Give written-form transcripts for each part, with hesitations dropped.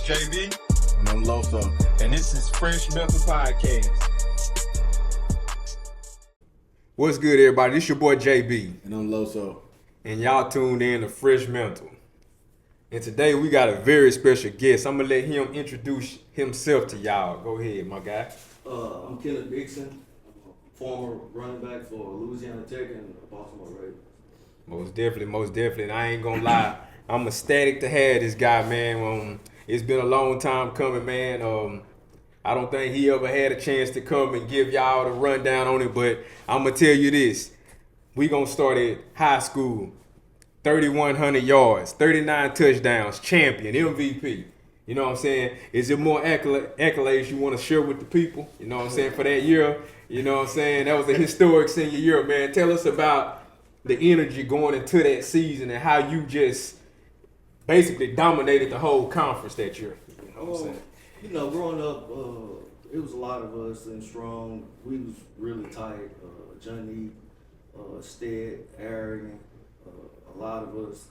JB. And I'm Loso. And this is Fresh Mental Podcast. What's good, everybody? This your boy JB. And I'm Loso. And y'all tuned in to Fresh Mental. And today we got a very special guest. I'm going to let him introduce himself to y'all. Go ahead, my guy. I'm Kenneth Dixon, former running back for Louisiana Tech and Baltimore, right? Most definitely. And I ain't going to lie. I'm ecstatic to have this guy, man. It's been a long time coming, man. I don't think he ever had a chance to come and give y'all the rundown on it, but I'm going to tell you this. We going to start at high school. 3,100 yards, 39 touchdowns, champion, MVP. You know what I'm saying? Is there more accolades you want to share with the people? You know what I'm saying? For that year, you know what I'm saying? That was a historic senior year, man. Tell us about the energy going into that season and how you just basically dominated the whole conference that year. You know what I'm saying? Growing up, it was a lot of us and strong. We was really tight. Johnny, Stead, Aaron, a lot of us,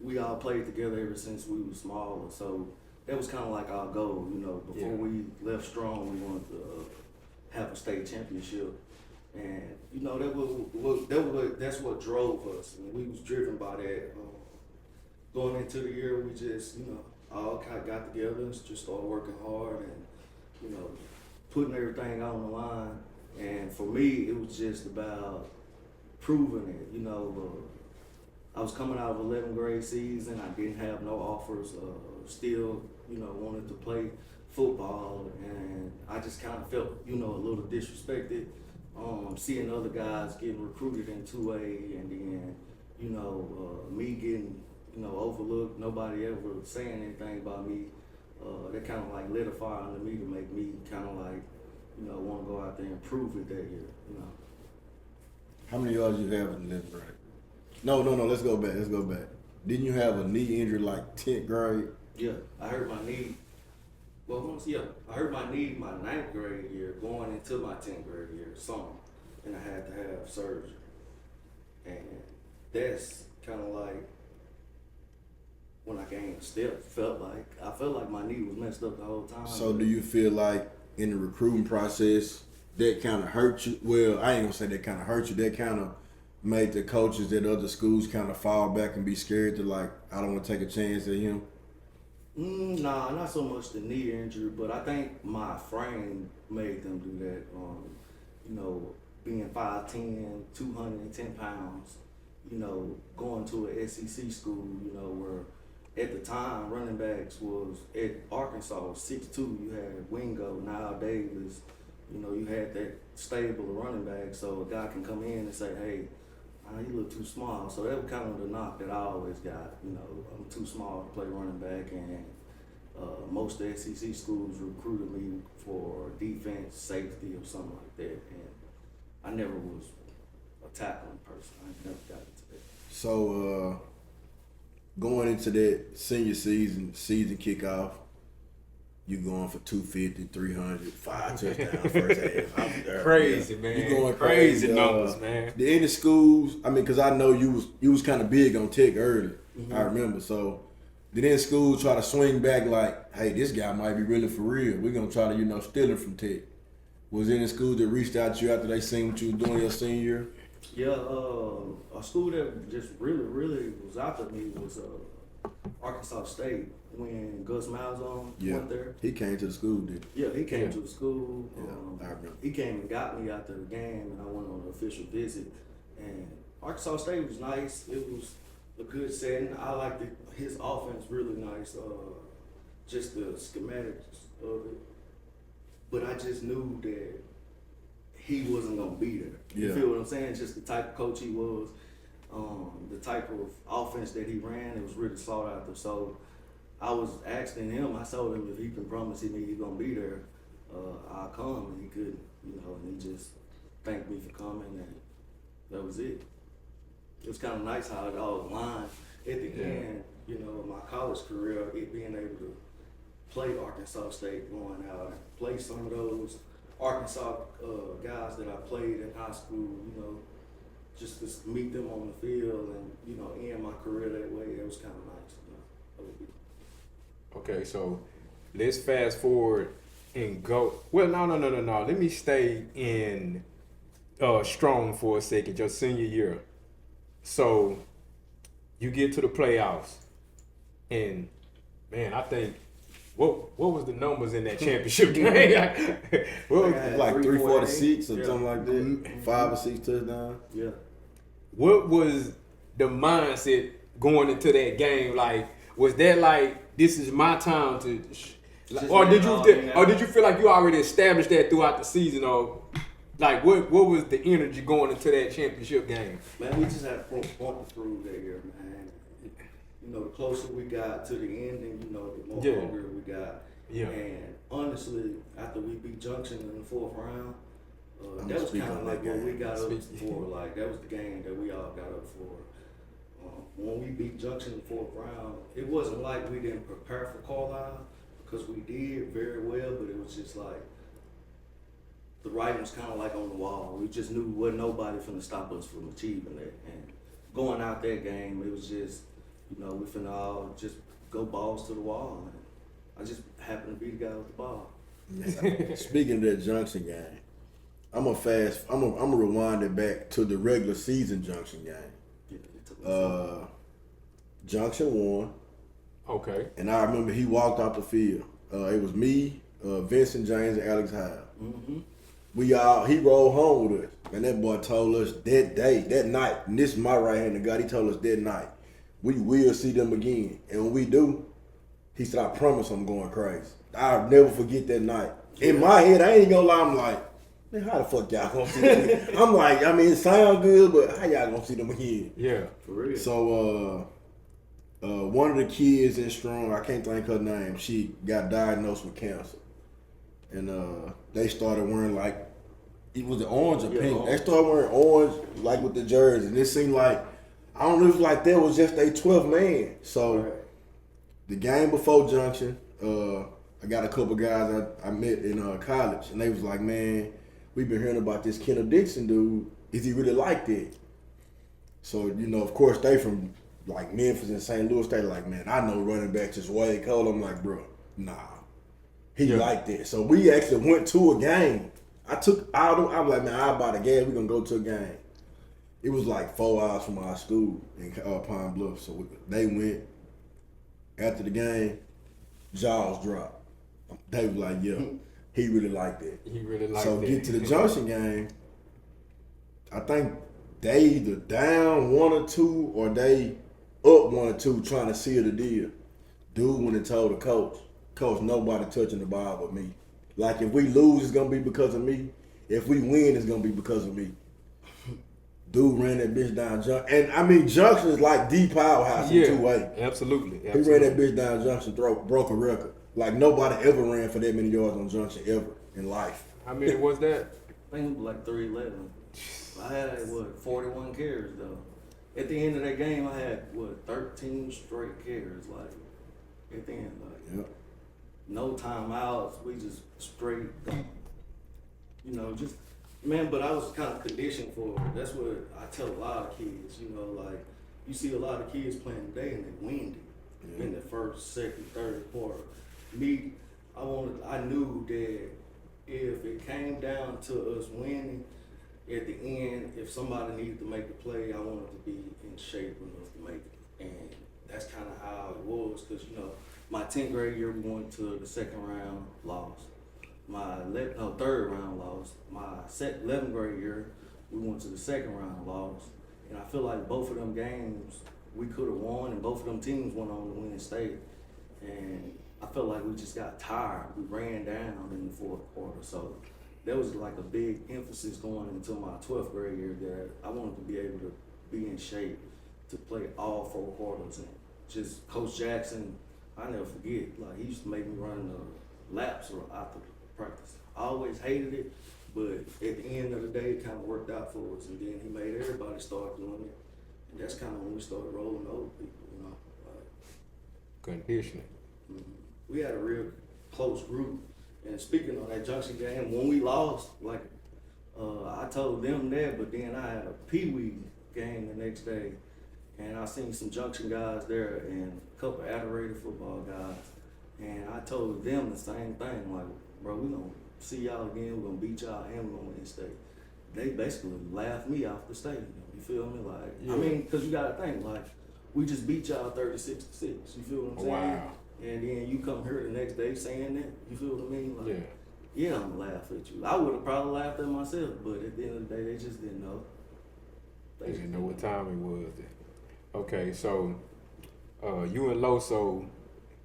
we all played together ever since we were smaller. So that was kind of like our goal, before we left strong, we wanted to have a state championship. And, that's what drove us. And we was driven by that. Going into the year, we just, all kind of got together and just started working hard and, putting everything out on the line. And for me, it was just about proving it. I was coming out of 11th grade season. I didn't have no offers. Still, wanted to play football, and I just kind of felt, a little disrespected. Seeing other guys getting recruited in 2A, and then, me getting, overlooked. Nobody ever saying anything about me. That kind of like lit a fire under me to make me kind of like, want to go out there and prove it that year. How many yards you have in 11th grade? No. Let's go back. Didn't you have a knee injury like 10th grade? Yeah, I hurt my knee. I hurt my knee my 9th grade year, going into my 10th grade year, summer, and I had to have surgery. And that's kind of like when I gained a step. I felt like my knee was messed up the whole time. So do you feel like in the recruiting process that kind of hurt you? Well, I ain't gonna say that kind of hurt you. That kind of made the coaches at other schools kind of fall back and be scared to like, I don't want to take a chance at him? Nah, not so much the knee injury, but I think my frame made them do that. Being 5'10", 210 pounds, going to an SEC school, where at the time running backs was at Arkansas was 6'2". You had Wingo, Niall Davis, you had that stable of running backs, so a guy can come in and say, hey, you look too small. So that was kind of the knock that I always got. I'm too small to play running back, and most of the SEC schools recruited me for defense, safety, or something like that. And I never was a tackling person. I never got into that. So going into that senior season kickoff, you going for 250, 300, 5 touchdowns first half. Crazy, man. You going crazy numbers, man. The any schools, because I know you was kind of big on Tech early. Mm-hmm. I remember. So did any schools try to swing back like, hey, this guy might be really for real. We're gonna try to, steal him from Tech. Was there any schools that reached out to you after they seen what you were doing your senior year? Yeah, a school that just really was after me was Arkansas State. When Gus Malzahn went there. He came to the school, did he? Yeah, he came to the school. I remember. He came and got me after the game, and I went on an official visit. And Arkansas State was nice. It was a good setting. I liked it. His offense really nice. Just the schematics of it. But I just knew that he wasn't going to be there. You feel what I'm saying? Just the type of coach he was. The type of offense that he ran, it was really sought after. So I was asking him, I told him if he can promise me he's going to be there, I'll come. And he couldn't, and he just thanked me for coming, and that was it. It was kind of nice how it all aligned at the end, of my college career, it being able to play Arkansas State, going out and play some of those Arkansas guys that I played in high school, just to meet them on the field and, end my career that way. It was kind of nice. Okay, so let's fast forward and go. Well, no. Let me stay in strong for a second. Your senior year. So you get to the playoffs, and man, I think what was the numbers in that championship game? What was, Like 346 or Yeah. something like that. 5 or 6 touchdowns. Yeah. what was the mindset going into that game? Like, was that like this is my time to? Or did you feel like you already established that throughout the season, or like what was the energy going into that championship game? Man, we just had to bump through that year, man. You know, the closer we got to the ending, you know, the more hungry we got. Yeah. And honestly, after we beat Junction in the 4th round, that was speak kind on of that like what game. we got up for. Like, that was the game that we all got up for. When we beat Junction in the 4th round, it wasn't like we didn't prepare for Carlisle, because we did very well, but it was just like the writing was kind of like on the wall. We just knew wasn't nobody finna stop us from achieving that. And going out that game, it was just, you know, we finna all just go balls to the wall. And I just happened to be the guy with the ball. Speaking of that Junction game, I'm gonna rewind it back to the regular season Junction game. Yeah, it took me Junction won, Okay. and I remember he walked off the field. It was me, Vincent James, and Alex Hyde. He rolled home with us, and that boy told us that night, and this is my right hand to God, he told us that night, we will see them again. And when we do, he said, I promise I'm going crazy. I'll never forget that night. In my head, I ain't gonna lie, I'm like, man, how the fuck y'all gonna see them again? I'm like, I mean, it sounds good, but how y'all gonna see them again? Yeah. For real. So, one of the kids in Strong, I can't think her name, she got diagnosed with cancer. And they started wearing like, it was the orange or pink. They started wearing orange like with the jersey. And it seemed like, I don't know if like that was just a 12th man. So the game before Junction, I got a couple guys I met in college, and they was like, man, we've been hearing about this Kenneth Dixon dude. Is he really like that? So, you know, of course, they from like Memphis and St. Louis, they like, man, I know running backs is way cold. I'm like, bro, nah. He like that. So we actually went to a game. I was like, man, I'll buy the gas. We're going to go to a game. It was like 4 hours from our school in Pine Bluff. So they went. After the game, jaws dropped. They was like, yeah, he really liked that. He really liked So that. get to the Junction game, I think they either down 1 or 2 or they up 1 or 2 trying to seal the deal. Dude went and told the coach, nobody touching the ball but me. Like, if we lose, it's going to be because of me. If we win, it's going to be because of me. Dude ran that bitch down Junction. And, I mean, Junction is like the powerhouse in 2A. Absolutely. He ran that bitch down Junction, broke a record. Like, nobody ever ran for that many yards on Junction ever in life. How many was that? I think it was like 311. I had, 41 carries, though. At the end of that game, I had, 13 straight carries, like, at the end, like. Yep. No timeouts. We just straight, you know, just, man, but I was kind of conditioned for it. That's what I tell a lot of kids, you know, like, you see a lot of kids playing today and they're windy in the first, second, third quarter. Me, I knew that if it came down to us winning, at the end, if somebody needed to make a play, I wanted to be in shape enough to make it. And that's kind of how it was, because, you know, my 10th grade year, we went to the 2nd round, lost. My 3rd round, lost. My 11th grade year, we went to the 2nd round, lost. And I feel like both of them games we could have won, and both of them teams went on to win state. And I felt like we just got tired. We ran down in the 4th quarter. So that was like a big emphasis going into my 12th grade year that I wanted to be able to be in shape to play all 4 quarters. And just Coach Jackson, I never forget, like, he used to make me run the laps or after practice. I always hated it, but at the end of the day, it kind of worked out for us. And then he made everybody start doing it. And that's kind of when we started rolling over people, you know. Conditioning. We had a real close group. And speaking of that Junction game, when we lost, like, I told them that, but then I had a Pee-wee game the next day. And I seen some Junction guys there and a couple of Adorated football guys. And I told them the same thing, like, bro, we gonna see y'all again, we gonna beat y'all, and we gonna win state. They basically laughed me off the stadium. You feel me? Like, Yeah. I mean, cause you gotta think, like, we just beat y'all 36-6. You feel what I'm saying? Wow. And then you come here the next day saying that. You feel what I mean? Like, Yeah. yeah, I'm gonna laugh at you. I would have probably laughed at myself, but at the end of the day, they just didn't know. They didn't know what time it was. Okay, so you and Loso,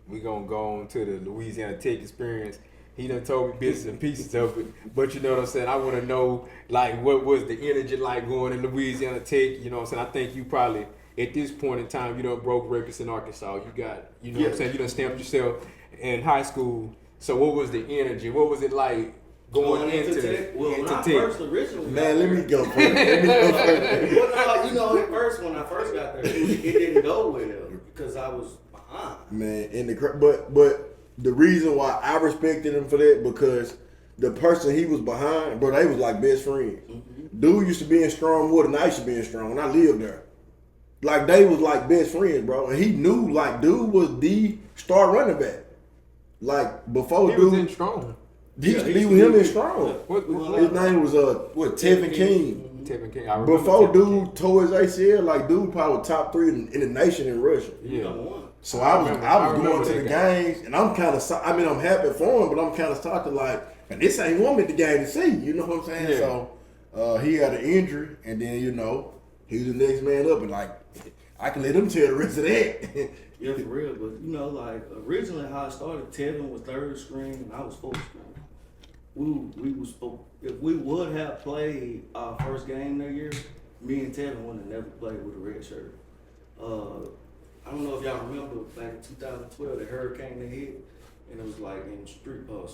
we gonna go on to the Louisiana Tech experience. He done told me bits and pieces of it, but you know what I'm saying? I want to know, like, what was the energy like going to Louisiana Tech? You know what I'm saying? I think you probably, at this point in time, you done broke records in Arkansas. You got, you know what I'm saying? You done stamped yourself in high school. So what was the energy? What was it like going into Tech? Well, when I Tech? first originally Man, let me go first. well, no, you know, at first, when I first got there, it didn't go well because I was behind. Man, but the reason why I respected him for that, because the person he was behind, bro, they was like best friends. Mm-hmm. Dude used to be in Strongwood and I used to be in Strong when I lived there. Like, they was like best friends, bro. And he knew, like, dude was the star running back. Like, before He dude was in Strong. he used to be with him in Strong. What His name was Tevin King. Tevin King. I remember Before Tevin dude King. tore his ACL, like, dude probably was top 3 in the nation in rushing. Yeah. So I was remember going to the that games, and I'm kind of, I mean, I'm happy for him, but I'm kind of starting to like, and this ain't one at the game to see, you know what I'm saying? Yeah. So he had an injury, and then, you know, he was the next man up, and like, I can let him tell the rest of that. Yeah, for real. But, you know, like, originally how I started, Tevin was third string, and I was fourth string. We was supposed, if we would have played our first game that year, me and Tevin would have never played with a red shirt. I don't know if y'all remember back in 2012, the hurricane that hit, and it was like in Streetport.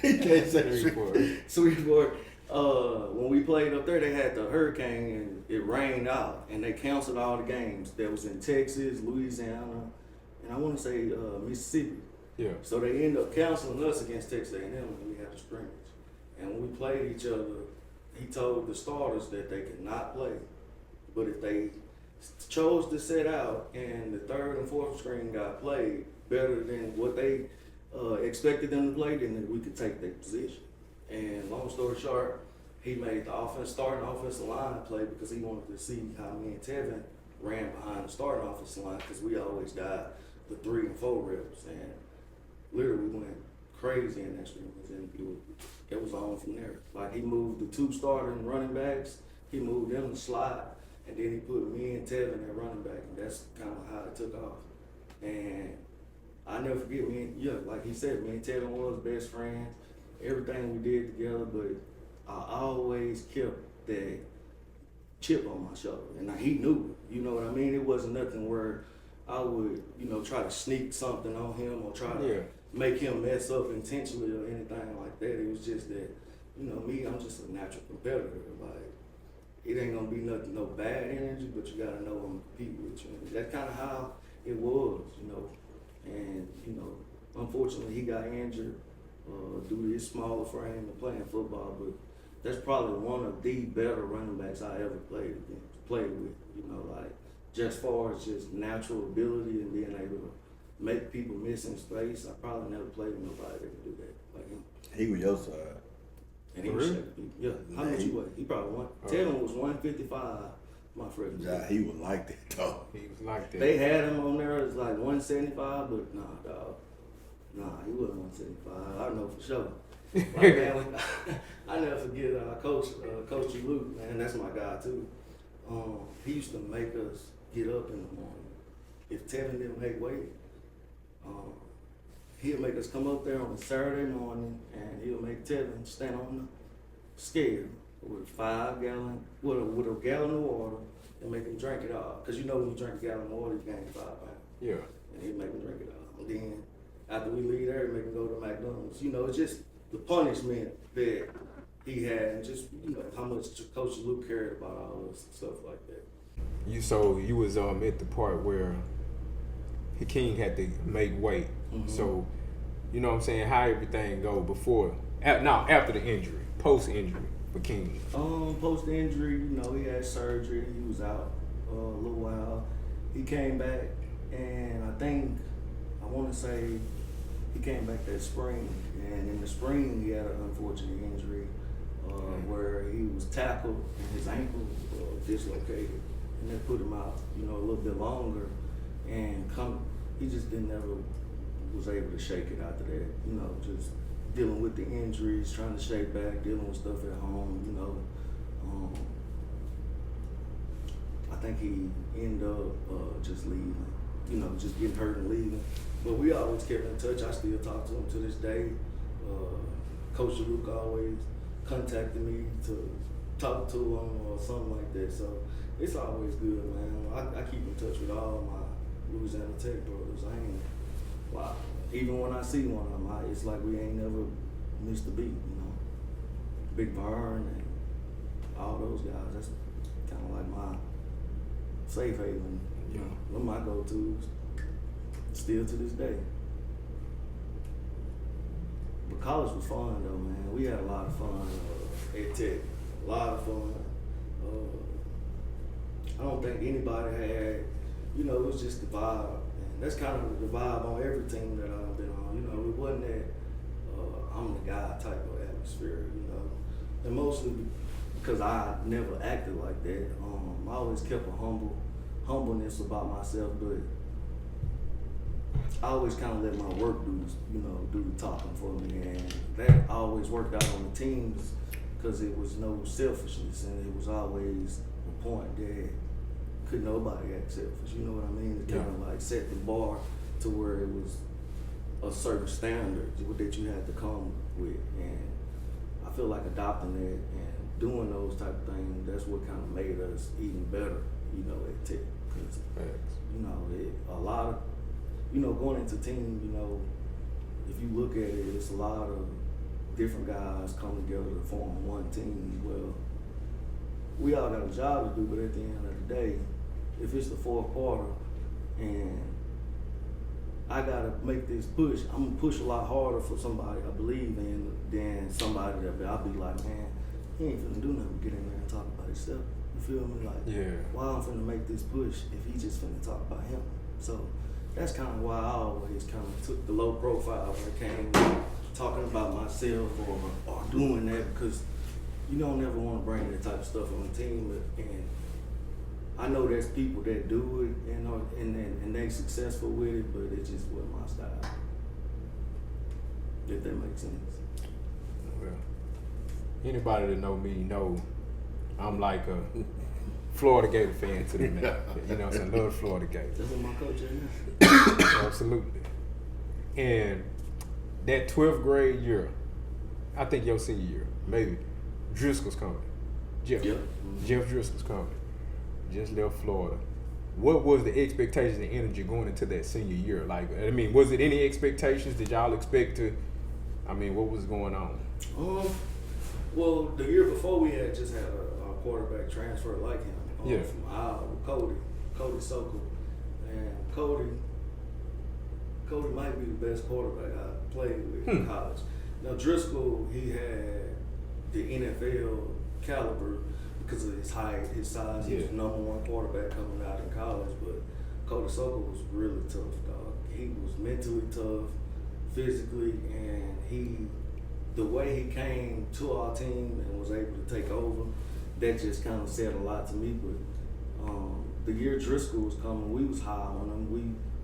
He can't say Sweetport. When we played up there, they had the hurricane and it rained out, and they canceled all the games that was in Texas, Louisiana, and I want to say Mississippi. Yeah. So they ended up canceling us against Texas A&M when we had a scrimmage. And when we played each other, he told the starters that they could not play, but if they chose to sit out and the third and fourth string got played better than what they expected them to play, then we could take their position. And long story short, he made the starting offensive line play because he wanted to see how me and Tevin ran behind the starting offensive line, because we always got the 3 and 4 reps, and literally we went crazy in that scrimmage, and it was on from there. Like, he moved the 2 starting running backs, he moved them to slot, and then he put me and Tevin at running back, and that's kind of how it took off. And I never forget, like he said, me and Tevin was best friends. Everything we did together, but I always kept that chip on my shoulder, and he knew it. You know what I mean? It wasn't nothing where I would, you know, try to sneak something on him or try to make him mess up intentionally or anything like that. It was just that, you know, me, I'm just a natural competitor. Like, it ain't gonna be nothing, no bad energy, but you gotta know I'm competing with you. And that's kind of how it was, you know. And, you know, unfortunately, he got injured due to his smaller frame and playing football, but that's probably one of the better running backs I ever played with, you know, like, just far as just natural ability and being able to make people miss in space. I probably never played with nobody that could do that like him. He was your side. And he was shaking people. Yeah. How much you weigh? He probably won. Tevin was 155 my freshman year. Yeah, he was like that, though. He was like that. They had him on there as like 175, but nah, dog. Nah, he wasn't 175. I know for sure. Like, man, I never forget Coach Luke, man. That's my guy too. He used to make us get up in the morning. If Tevin didn't make weight, he'll make us come up there on a Saturday morning, and he'll make Tevin stand on the scale with a gallon of water and make him drink it all. Cause you know when you drink a gallon of water, you gain 5 pounds. Yeah. And he'll make him drink it all. And then after we leave there, he'll make him go to McDonald's. You know, it's just the punishment that he had, and just, you know, how much Coach Luke cared about all this stuff like that. You was at the part where King had to make weight. Mm-hmm. So, you know what I'm saying, how everything go before, after the injury, post injury for King. Post injury, you know, he had surgery. He was out a little while. He came back, and I want to say he came back that spring, and in the spring he had an unfortunate injury where he was tackled and his ankle dislocated, and that put him out, a little bit longer. And he just never was able to shake it after that. Just dealing with the injuries, trying to shake back, dealing with stuff at home. I think he ended up just leaving. Just getting hurt and leaving. But we always kept in touch. I still talk to him to this day. Coach Luke always contacted me to talk to him or something like that. So it's always good, man. I keep in touch with all my Louisiana Tech brothers. Even when I see one of them, it's like we ain't never missed a beat, Big Vern and all those guys. That's kind of like my safe haven. One of my go-tos, still to this day. But college was fun though, man. We had a lot of fun at Tech. A lot of fun. I don't think anybody had, it was just the vibe. And that's kind of the vibe on every team that I've been on. It wasn't that I'm the guy type of atmosphere, And mostly because I never acted like that. I always kept a humbleness about myself, but I always kind of let my work do the talking for me, and that always worked out on the teams because it was no selfishness, and it was always a point that could nobody act selfish. You know what I mean? It kind of like set the bar to where it was a certain standard that you had to come with, and I feel like adopting that and doing those type of things, that's what kind of made us even better, at Tech. Cause, a lot of, going into team, if you look at it, it's a lot of different guys come together to form one team. Well, we all got a job to do, but at the end of the day, if it's the fourth quarter and I gotta make this push, I'm gonna push a lot harder for somebody I believe in than somebody that I'll be like, man, he ain't finna do nothing but get in there and talk about himself. You feel me? Why I'm finna make this push if he just finna talk about him? So that's kind of why I always kind of took the low profile when it came to talking about myself or doing that, because you don't ever want to bring that type of stuff on the team. And I know there's people that do it and they successful with it, but it just wasn't my style. If that makes sense. Well, anybody that know me know I'm like a Florida Gator fan to the man. I love Florida Gators. That's what my coach is. Absolutely. And that 12th grade year, I think your senior year, maybe, Driscoll's coming. Jeff Driscoll's coming. Just left Florida. What was the expectations and energy going into that senior year? Was it any expectations? Did y'all expect to, what was going on? Well, the year before we had just had a quarterback transfer like him from Iowa, Cody Sokol. And Cody might be the best quarterback I played with in college. Now Driscoll, he had the NFL caliber because of his height, his size. He was the #1 quarterback coming out in college, but Cody Sokol was really tough, dog. He was mentally tough, physically, and the way he came to our team and was able to take over, that just kind of said a lot to me. But the year Driscoll was coming, we was high on him.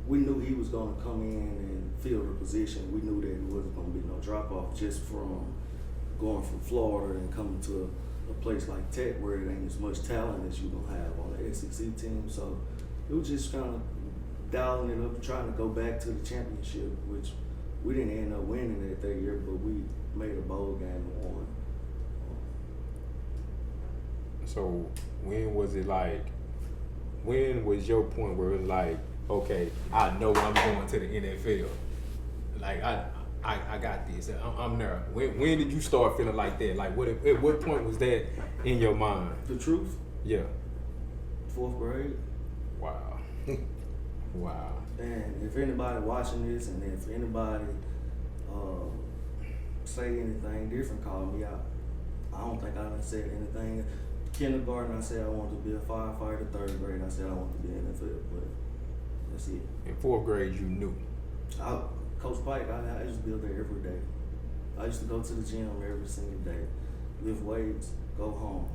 We knew he was going to come in and fill the position. We knew that it wasn't going to be no drop-off just from going from Florida and coming to a place like Tech where it ain't as much talent as you're going to have on the SEC team. So it was just kind of dialing it up and trying to go back to the championship, which we didn't end up winning it that year, but we made a bowl game and won. So when was your point where it was like, okay, I know I'm going to the NFL? Like, I got this. I'm there. When did you start feeling like that? Like, at what point was that in your mind? The truth? Yeah. 4th grade. Wow. Wow. And if anybody watching this, and if anybody say anything different, call me out. I don't think I done said anything. Kindergarten, I said I wanted to be a firefighter. 3rd grade, I said I wanted to be an NFL player. That's it. In 4th grade, you knew. Coach Pike, I used to be there every day. I used to go to the gym every single day, lift weights, go home.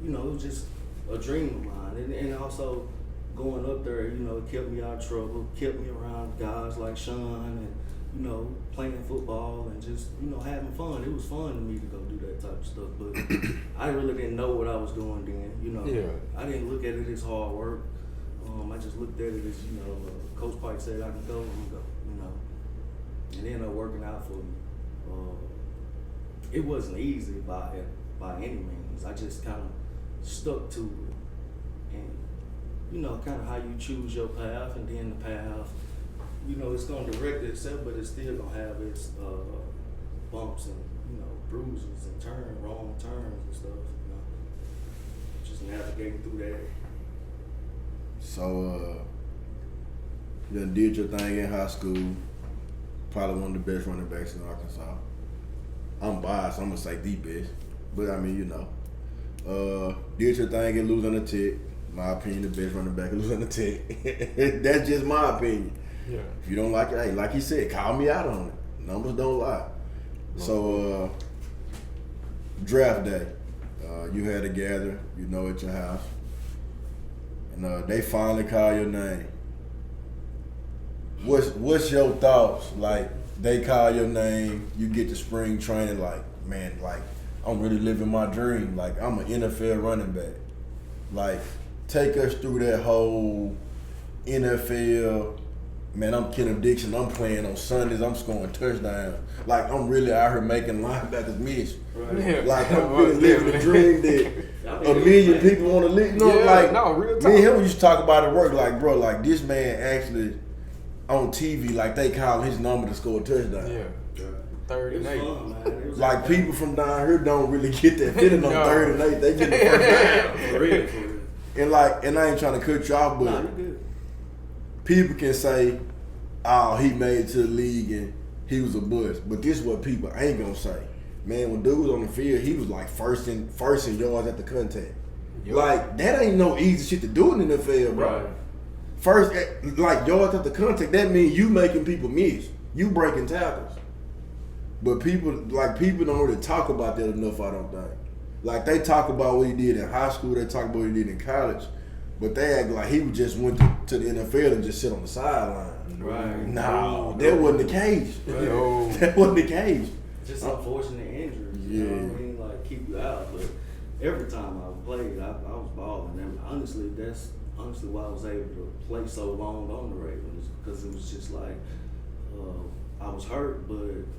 You know, it was just a dream of mine. And also going up there, you know, it kept me out of trouble, kept me around guys like Sean and, you know, playing football and just, you know, having fun. It was fun to me to go do that type of stuff, but I really didn't know what I was doing then, you know. Yeah. I didn't look at it as hard work. I just looked at it as, you know, Coach Pike said I can go, I'm gonna go, you know. And it ended up working out for me. It wasn't easy by any means. I just kind of stuck to it. And, you know, kind of how you choose your path, and then the path, you know, it's going to direct itself, but it's still going to have its bumps and, you know, bruises and wrong turns and stuff, you know. Just navigating through that. So, you done did your thing in high school. Probably one of the best running backs in Arkansas. I'm biased, I'm gonna say the best. But I mean, you know. Did your thing in Louisiana Tech. My opinion, the best running back in Louisiana Tech. That's just my opinion. Yeah. If you don't like it, hey, like he said, call me out on it. Numbers don't lie. So, draft day. You had to gather, you know, at your house. And they finally call your name. What's your thoughts? Like, they call your name, you get to spring training, like, man, like, I'm really living my dream. Like, I'm an NFL running back. Like, take us through that whole NFL. Man, I'm Kenneth Dixon. I'm playing on Sundays. I'm scoring touchdowns. Like, I'm really out here making linebackers miss. Right. Yeah. Like, I'm really living the dream that a million people want to live. You know, Yeah, like, no, real talk. me and him used to talk about it at work. Like, bro, like, this man actually on TV, like, they call his number to score a touchdown. Yeah. It 30 was and 8. fun, man. It was Like, people from down here don't really get that feeling on No. 3rd and 8. They get the first down. for real, for real. And like, and I ain't trying to cut you off, but Nah, you good. people can say, oh, he made it to the league and he was a bust. But this is what people ain't gonna say. Man, when dude was on the field, he was like first in yards at the contact. Yep. Like, that ain't no easy shit to do in the NFL, bro. Right. First, like, yards at the contact, that means you making people miss. You breaking tackles. But people don't really talk about that enough, I don't think. Like, they talk about what he did in high school, they talk about what he did in college, but they act like he just went to the NFL and just sit on the sideline. Right. No, that wasn't the case. No. That wasn't the case. Just unfortunate injuries. You know what I mean? Like, keep you out. But every time I played, I was balling. And honestly, that's why I was able to play so long on the Ravens, because it was just like, I was hurt, but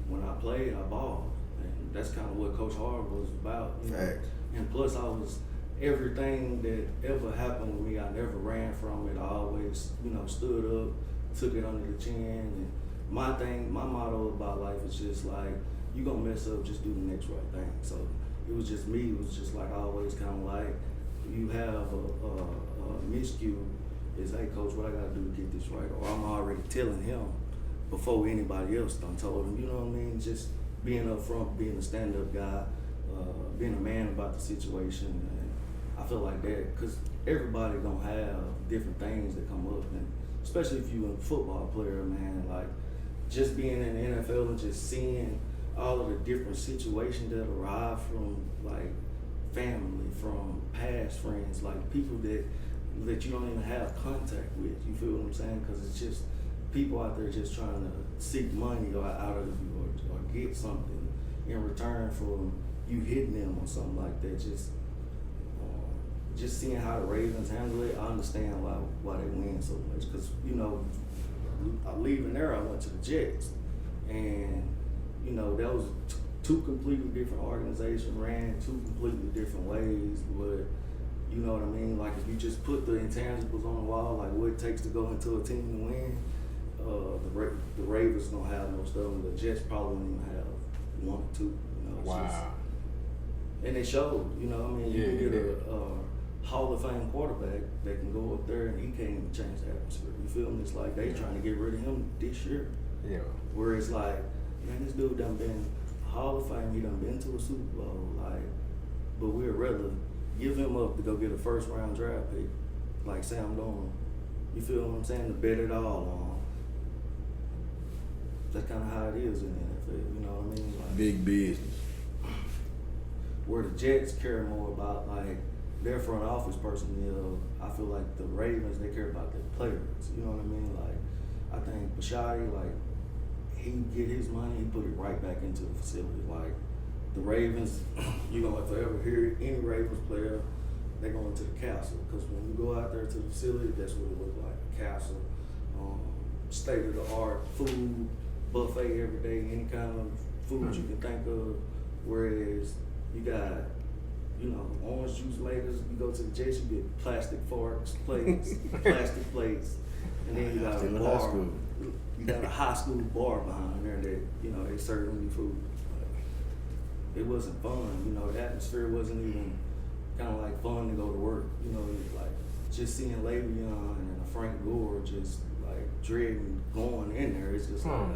when I played, I balled. And that's kind of what Coach Hart was about. You know? Facts. And plus, I was everything that ever happened with me, I never ran from it. I always, you know, stood up, took it under the chin. And my motto about life is just like, you gonna mess up, just do the next right thing. So it was just me. It was just like, I always kind of like, you have a miscue, is, hey, coach, what I gotta do to get this right? Or I'm already telling him before anybody else done told him, you know what I mean? Just being up front, being a stand-up guy, being a man about the situation. And I feel like that, because everybody gonna have different things that come up, and especially if you're a football player, man, like, just being in the NFL and just seeing all of the different situations that arrive from, like, family, from past friends, like people that you don't even have contact with. You feel what I'm saying? Because it's just people out there just trying to seek money out of you, or get something in return for you hitting them or something like that. Just seeing how the Ravens handle it, I understand why they win so much. Because, you know, leaving there, I went to the Jets, and you know, that was two completely different organizations, ran two completely different ways. But you know what I mean? Like, if you just put the intangibles on the wall, like what it takes to go into a team to win, the Ravens don't have most of them. The Jets probably won't even have one or two. You know, Wow. And they showed, you know, I mean, you can get a Hall of Fame quarterback that can go up there and he can't even change the atmosphere. You feel me? It's like they trying to get rid of him this year. Yeah. Where it's like, man, this dude done been Hall of Fame, he done been to a Super Bowl, like, but we'd rather give him up to go get a first round draft pick, like Sam Darnold. You feel what I'm saying? To bet it all on. that's kind of how it is in the NFL. You know what I mean? Like, Big business. where the Jets care more about like their front office personnel, I feel like the Ravens, they care about their players. You know what I mean? Like, I think Bashai, like, he get his money, he put it right back into the facility. Like, the Ravens, you're gonna forever hear any Ravens player, they go into the castle. Because when you go out there to the facility, that's what it looks like, a castle. State of the art food, buffet every day, any kind of food you can think of. Whereas you got, you know, orange juice makers, you go to the Jets, you get plastic forks, plates, plastic plates, and then you got a Still in bar. high school. You got a high school bar behind there that, you know, they serving you food. It wasn't fun, you know, the atmosphere wasn't even kind of like fun to go to work, you know, like just seeing Le'Veon and Frank Gore just like dreading going in there, it's just like,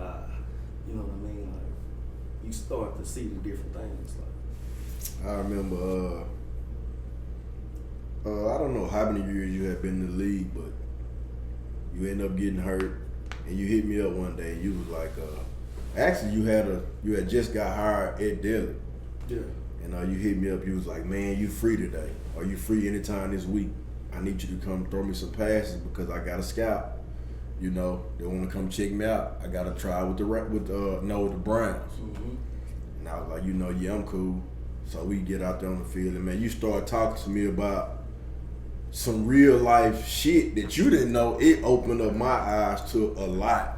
you know what I mean? Like, you start to see the different things. Like, I remember, I don't know how many years you had been in the league, but you end up getting hurt, and you hit me up one day, and you was like, actually you had just got hired at Delhi. yeah. And you hit me up, you was like, man, you free today. Are you free anytime this week? I need you to come throw me some passes because I got a scout. You know, they want to come check me out. I got to try with the Browns. Mm-hmm. And I was like, you know, yeah, I'm cool. So we get out there on the field, and man, you start talking to me about some real life shit that you didn't know. It opened up my eyes to a lot.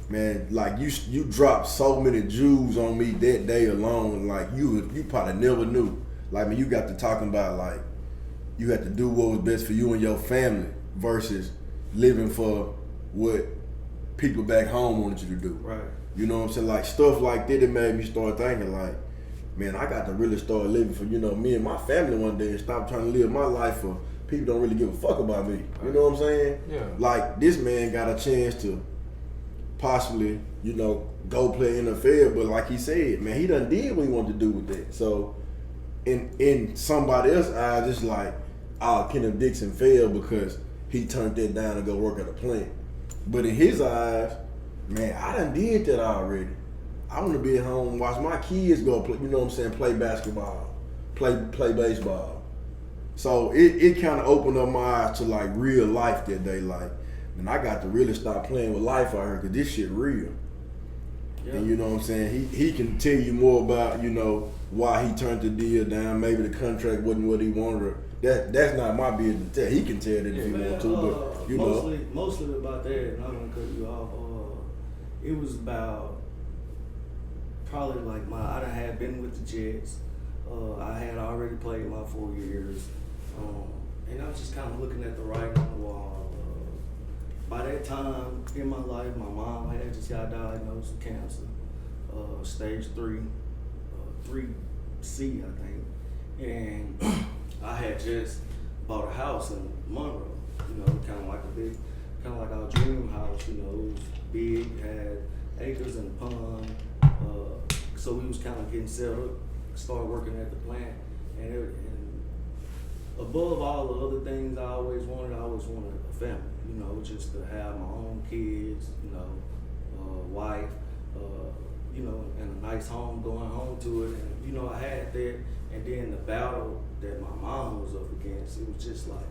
Man, like you dropped so many jewels on me that day alone. Like you probably never knew. Like, man, you got to talking about like you had to do what was best for you and your family versus living for what people back home wanted you to do. Right. You know what I'm saying? Like stuff like that, it made me start thinking like, man, I got to really start living for, you know, me and my family one day and stop trying to live my life for people don't really give a fuck about me. You know what I'm saying? Yeah. Like this man got a chance to possibly, you know, go play NFL, but like he said, man, he done did what he wanted to do with that. So in somebody else's eyes, it's like, oh, Kenneth Dixon failed because he turned that down to go work at a plant. But in his eyes, man, I done did that already. I want to be at home and watch my kids go play, you know what I'm saying, play basketball, play baseball. So it kind of opened up my eyes to like real life that day. Like, and I got to really start playing with life out here because this shit real. Yeah. And you know what I'm saying? He can tell you more about, you know, why he turned the deal down. Maybe the contract wasn't what he wanted. That's not my business to tell. He can tell that if he want to, but you know. Mostly about that, and I'm gonna cut you off. It was about probably like I done had been with the Jets. I had already played my 4 years, and I was just kind of looking at the writing on the wall. By that time in my life, my mom had just got diagnosed with cancer, stage 3, 3C, I think, and I had just bought a house in Monroe. You know, kind of like our dream house. You know, it was big, had acres and a pond. So we was kind of getting set up, started working at the plant, and above all the other things I always wanted a family. You know, just to have my own kids. You know, wife. You know, and a nice home, going home to it. And you know, I had that, and then the battle that my mom was up against. It was just like,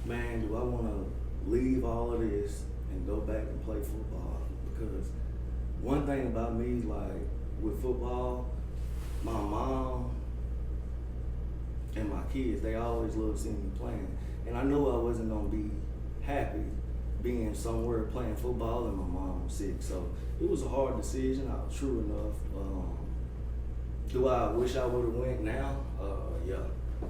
man, do I want to leave all of this and go back and play football? Because one thing about me, like with football, my mom and my kids, they always loved seeing me playing. And I knew I wasn't going to be happy being somewhere playing football and my mom was sick. So it was a hard decision. I was true enough. Do I wish I would have went now? Yeah,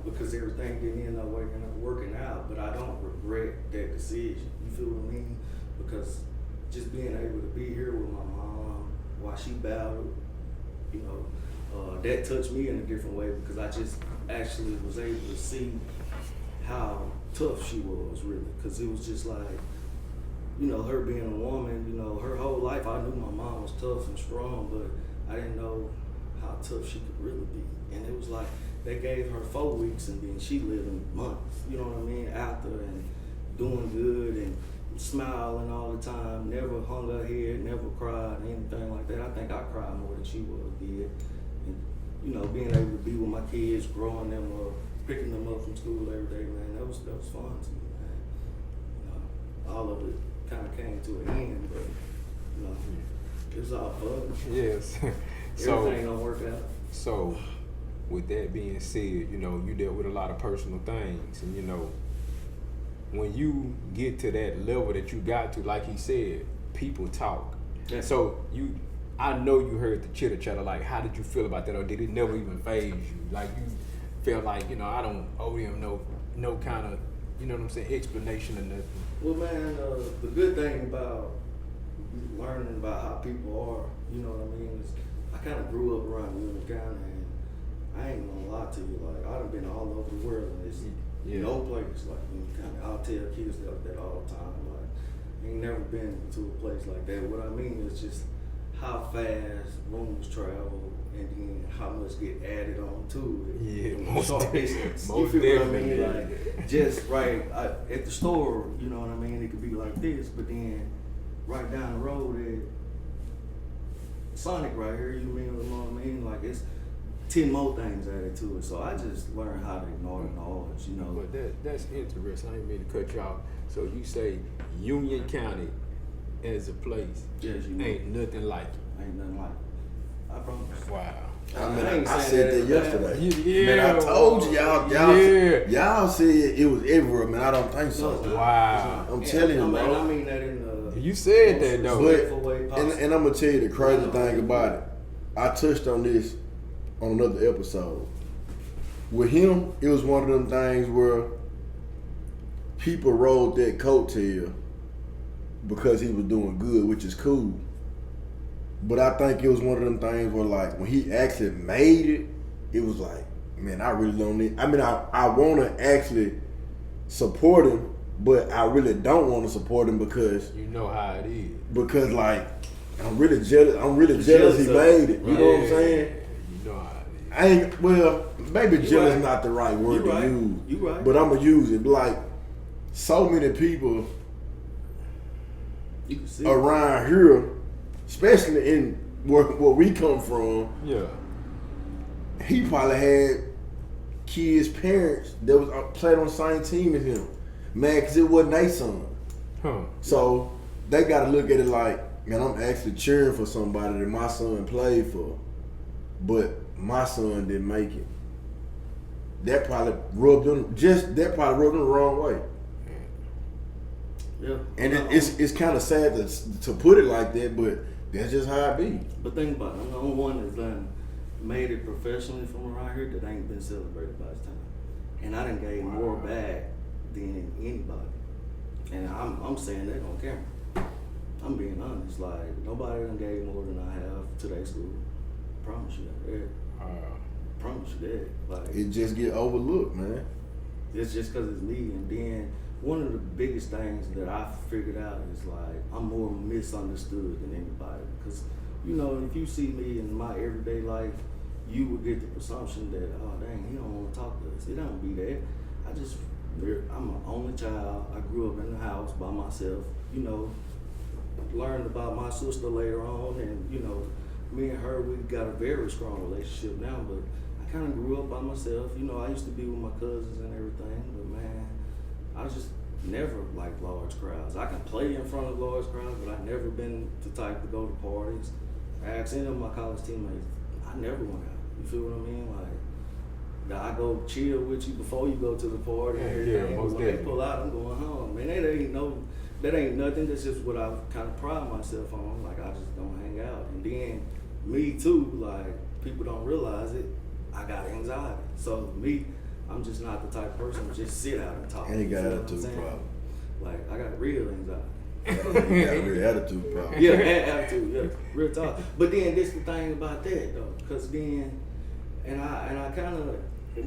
because everything didn't end up working out. But I don't regret that decision. You feel what I mean? Because just being able to be here with my mom while she battled, you know, that touched me in a different way because I just actually was able to see how tough she was, really. Because it was just like, you know, her being a woman, you know, her whole life I knew my mom was tough and strong, but I didn't know how tough she could really be. And it was like they gave her 4 weeks and then she lived in months, you know what I mean, out there and doing good. And smiling all the time, never hung her head, never cried, anything like that. I think I cried more than she did. And, you know, being able to be with my kids, growing them up, picking them up from school every day, man, that was fun to me, man. You know, all of it kind of came to an end, but, you know, it was all fun. Yes. Everything don't work out. So, with that being said, you know, you dealt with a lot of personal things, and you know, when you get to that level that you got to, like he said, people talk. Yeah. So I know you heard the chitter chatter. Like, how did you feel about that, or did it never even faze you? Like, you felt like, you know, I don't owe him no kind of, you know what I'm saying, explanation or nothing. Well, man, the good thing about learning about how people are, you know what I mean, is I kind of grew up around Louisiana County, and I ain't gonna lie to you, like, I've been all over the world, and there's no place like Louisiana County. I'll tell kids that all the time, like, ain't never been to a place like that. What I mean is just how fast rooms travel, and then how much get added on to it. Yeah, Most distance. You most feel what I mean? definitely. Like, just right at the store, you know what I mean? It could be like this, but then right down the road at Sonic right here, you know what I mean? Like, it's 10 more things added to it. So I just learned how to ignore the noise, you know. But that's interesting. I didn't mean to cut you off. So you say Union County as a place Yes, you know. ain't nothing like it. Ain't nothing like it. I promise. Wow. I said that yesterday. Yeah. Man, I told you, y'all said it was everywhere, man. I don't think so. Wow. I'm telling you, man, bro. I mean that in the You said that though. respectful way But, possible. and I'm gonna tell you the crazy thing about it. I touched on this on another episode. With him, it was one of them things where people rode that coattail because he was doing good, which is cool. But I think it was one of them things where, like, when he actually made it, it was like, man, I really don't need. I mean, I want to actually support him, but I really don't want to support him because You know how it is. because like I'm really jealous. I'm really jealous he made it. You know what I'm saying? You know how it is. I ain't maybe You jealous right. not the right word You to right. use. You right. But I'm gonna use it. Like, so many people You can see around here, especially in where we come from, Yeah. he probably had kids' parents that was played on the same team as him. Man, because it wasn't their son. Huh. So they got to look at it like, man, I'm actually cheering for somebody that my son played for, but my son didn't make it. That probably rubbed them the wrong way. Yeah. And it's kind of sad to put it like that, but that's just how it be. But think about it. I'm the only one that's done made it professionally from around here that ain't been celebrated by his time. And I done gave more back than anybody. And I'm saying that on camera. I'm being honest. Like, nobody done gave more than I have to their school. Promise you that. Yeah. Promise you that. Like, It just get overlooked, man. it's just because it's me. And then one of the biggest things that I figured out is, like, I'm more misunderstood than anybody. Because, you know, if you see me in my everyday life, you would get the presumption that, oh, dang, he don't want to talk to us. It don't be that. I'm an only child. I grew up in the house by myself. You know, learned about my sister later on. And, you know, me and her, we got a very strong relationship now. But I kind of grew up by myself. You know, I used to be with my cousins and everything. But, man, I just never liked large crowds. I can play in front of large crowds, but I've never been the type to go to parties. I asked any of my college teammates, I never went out. You feel what I mean? Like, I go chill with you before you go to the party. Yeah, and everything. yeah, most When they definitely. pull out, I'm going home. Man, that ain't nothing. That's just what I kind of pride myself on. Like, I just don't hang out. And then me too, like, people don't realize it, I got anxiety. So me, I'm just not the type of person to just sit out and talk. And he got You feel what I'm attitude saying? problem. Like, I got real anxiety. He got a real attitude problem. Yeah, attitude, yeah, real talk. But then this the thing about that though, because then, and I kind of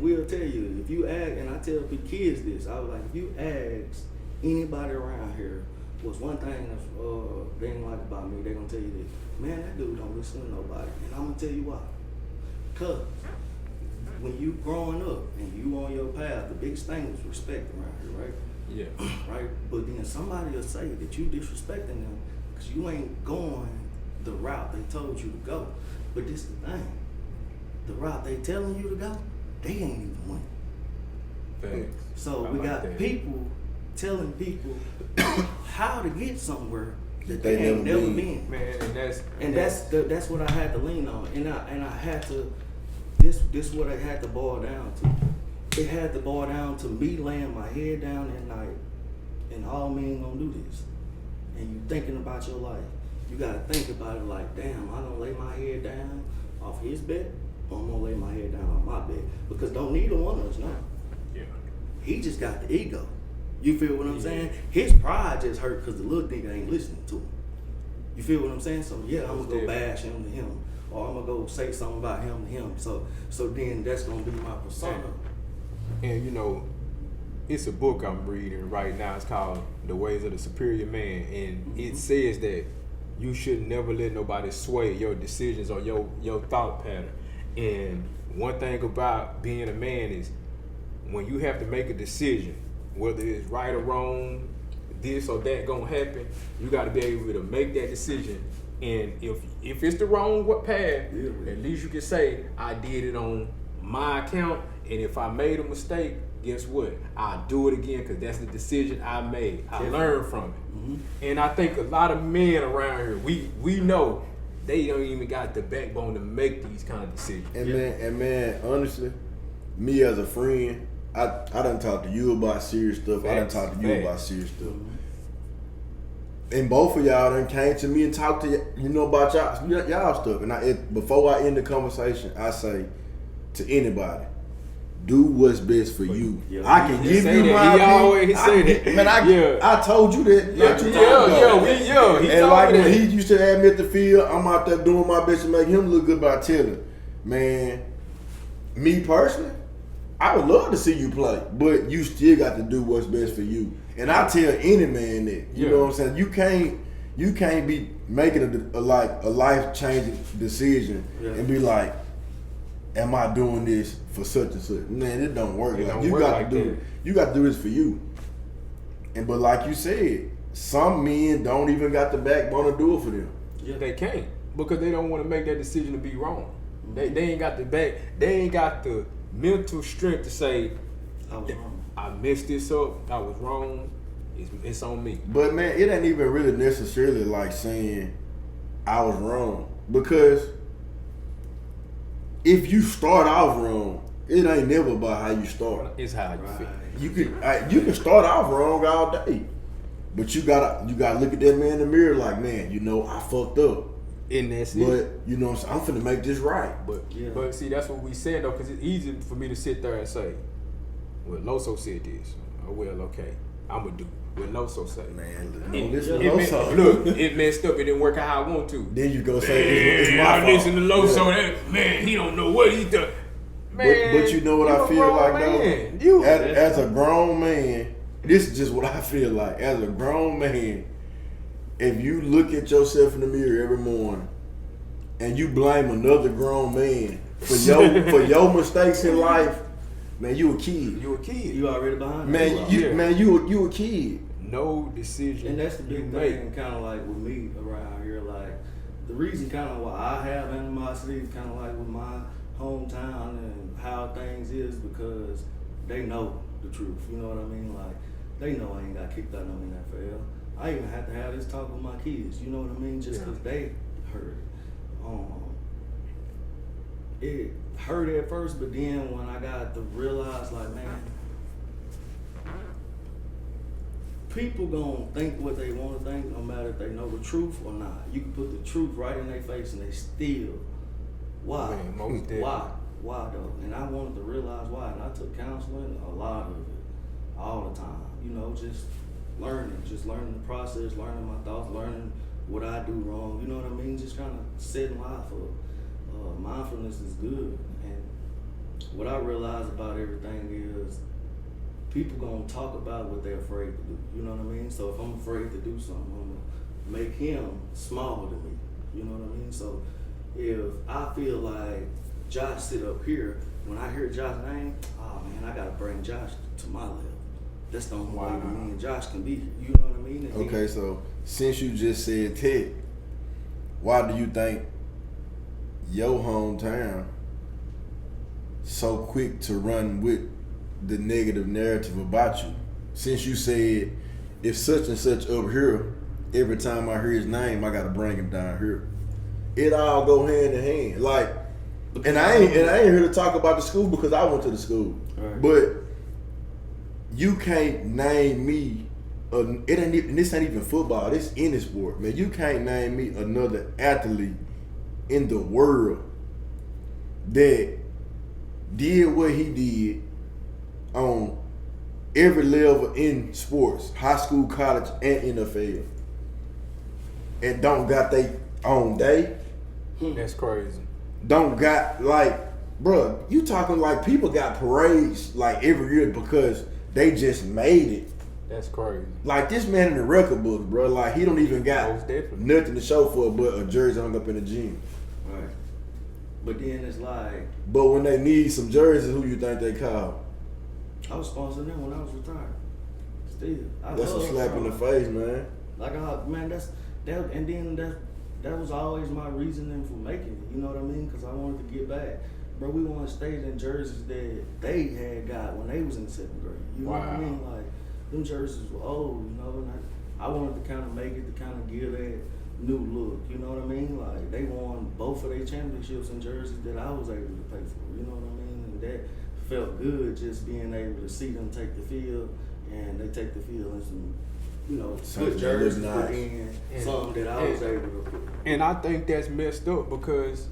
will tell you, if you ask, and I tell the kids this, I was like, if you ask anybody around here, what's one thing that's they ain't like about me, they gonna tell you this, man, that dude don't listen to nobody, and I'm gonna tell you why. Cause when you growing up and you on your path, the biggest thing is respect around here, right? Yeah. Right? But then somebody will say that you disrespecting them because you ain't going the route they told you to go. But this the thing. The route they telling you to go, they ain't even went. Thanks. So I we like got that. people telling people how to get somewhere that They they ain't never never been. been. Man, And that's what I had to lean on. And I had to this what I had to boil down to. It had to boil down to me laying my head down at night and all me ain't gonna do this. And you thinking about your life. You gotta think about it like, damn, I'm gonna lay my head down off his bed, or I'm gonna lay my head down on my bed. Because don't neither one of us know. Yeah. He just got the ego. You feel what I'm saying? His pride just hurt because the little nigga ain't listening to him. You feel what I'm saying? So yeah, I'm gonna go bash him to him, or I'm gonna go say something about him to him. So then that's gonna be my persona. And you know, it's a book I'm reading right now. It's called The Ways of the Superior Man, and it says that you should never let nobody sway your decisions or your thought pattern. And one thing about being a man is when you have to make a decision, whether it's right or wrong, this or that gonna happen, you got to be able to make that decision. And if it's the wrong path, at least you can say I did it on my account. And if I made a mistake, guess what? I'll do it again because that's the decision I made. I learned from it. Mm-hmm. And I think a lot of men around here, we know they don't even got the backbone to make these kind of decisions. And man, honestly, me as a friend, I done talk to you about serious stuff. I done talk to you about serious stuff. And both of y'all done came to me and talked to about y'all stuff. And before I end the conversation, I say to anybody, do what's best for you. Yeah. I can give you my He always say that. Man, I told you that. Yeah, not too long ago. he And told like me when that. he used to have me at the field, I'm out there doing my best to make him look good by telling. Man, me personally, I would love to see you play, but you still got to do what's best for you. And I tell any man that, you know what I'm saying? You can't be making a life-changing decision and be like, am I doing this for such and such? Man, it don't work. You got to do this for you. But like you said, some men don't even got the backbone to do it for them. Yeah, they can't because they don't want to make that decision to be wrong. They ain't got they ain't got the mental strength to say, I was wrong. I messed this up, I was wrong, it's on me. But man, it ain't even really necessarily like saying I was wrong, because if you start off wrong, it ain't never about how you start. It's how you feel. You can start off wrong all day, but you gotta look at that man in the mirror like, man, I fucked up. And that's But it. I'm finna make this right. But see, that's what we saying though, because it's easy for me to sit there and say, well, Loso said this. Oh, well, okay, I'm gonna do what Loso said. Man, It messed up. It didn't work out how I want to. Then you go say it's my I fault. listen to Loso. That man, he don't know what he done. Man, But you know what I feel like though? As a grown man, this is just what I feel like. As a grown man, if you look at yourself in the mirror every morning and you blame another grown man for your mistakes in life, man, you a kid. You a kid. You already behind Man, you a kid. No decision. And that's the big thing, kind of like with me around here. Like the reason, kind of why I have animosity, kind of like with my hometown and how things is, because they know the truth. You know what I mean? Like they know I ain't got kicked out of the NFL. I even had to have this talk with my kids. You know what I mean? Just because they heard it. It hurt at first, but then when I got to realize, like, man, people gonna think what they want to think, no matter if they know the truth or not. You can put the truth right in their face and they still. Why? Man, most definitely. Why though? And I wanted to realize why. And I took counseling, a lot of it, all the time. Just learning the process, learning my thoughts, learning what I do wrong. You know what I mean? Just kind of setting life up. Mindfulness is good. And what I realize about everything is people gonna talk about what they're afraid to do. You know what I mean? So if I'm afraid to do something, I'm gonna make him smaller than me. You know what I mean? So if I feel like Josh sit up here, when I hear Josh's name, oh man, I gotta bring Josh to my level. that's the only way Wow. me and Josh can be here. You know what I mean? And Okay, so since you just said Tech, why do you think your hometown so quick to run with the negative narrative about you? Since you said if such and such up here, every time I hear his name, I gotta bring him down here. It all go hand in hand. Like, and I ain't here to talk about the school because I went to the school. Right. But you can't name me. It ain't even, this ain't even football. This any sport, man. You can't name me another athlete in the world that did what he did on every level in sports, high school, college, and NFL, and don't got they own day. That's crazy. Don't got like, bruh, you talking like people got parades like every year because they just made it. That's crazy. Like this man in the record books, bro. Like he don't even got Most definitely. nothing to show for it but a jersey hung up in the gym. Right. But then it's like, But when they need some jerseys, who you think they call? I was sponsoring them when I was retired. Still. That's a slap in the face, man. Like, man, and then that was always my reasoning for making it. You know what I mean? Because I wanted to get back. Bro, we wanted to stay in jerseys that they had got when they was in 7th grade. You know what I Wow. mean? Like, them jerseys were old, you know, and I wanted to kind of make it to kind of give that new look. You know what I mean? Like, they won both of their championships in jerseys that I was able to pay for. You know what I mean? And that felt good, just being able to see them take the field, and they take the field in some, you know, Something good that looks jerseys, nice. put in And- something that I was able to put. And I think that's messed up because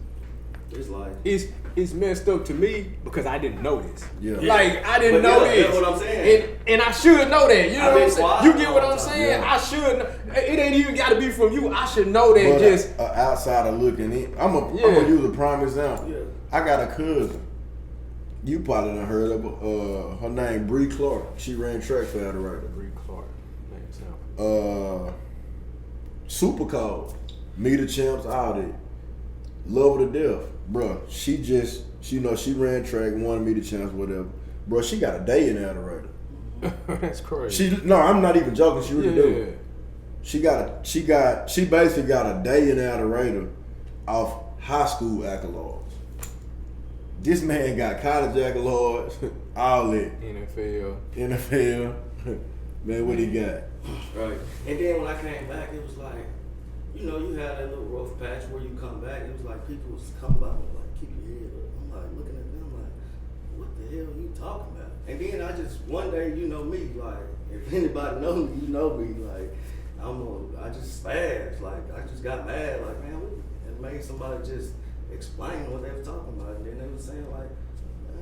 It's like, it's messed up to me because I didn't know this. Yeah. Like I didn't But know yeah, this. that's what I'm saying. And I should know that. You know I've what I'm been saying? quiet You for get a what long I'm time. saying? Yeah. I should know. It ain't even got to be from you. I should know that. But Just a outsider looking in. I'm Yeah. gonna use a prime example. Yeah. I got a cousin. You probably done heard of her. Her name Bree Clark. She ran track for Alderete. Bree Clark, example. Super cold. Meet the champs, all that. Love her to death. Bruh, she ran track, won meet the champs, whatever. Bruh, she got a day in Alderete. That's crazy. I'm not even joking, she really Yeah. do. She basically got a day in Alderete off high school accolades. This man got college accolades, all that. NFL. Man, what he got? right. And then when I came back, it was like, you know, you had that little rough patch where you come back. It was like people was coming by me like, keep your head up. I'm like looking at them like, what the hell are you talking about? And then I just one day, you know me, like if anybody knows me, you know me, like I just spazzed, like I just got mad, like man, it made somebody just explain what they were talking about, and then they were saying like,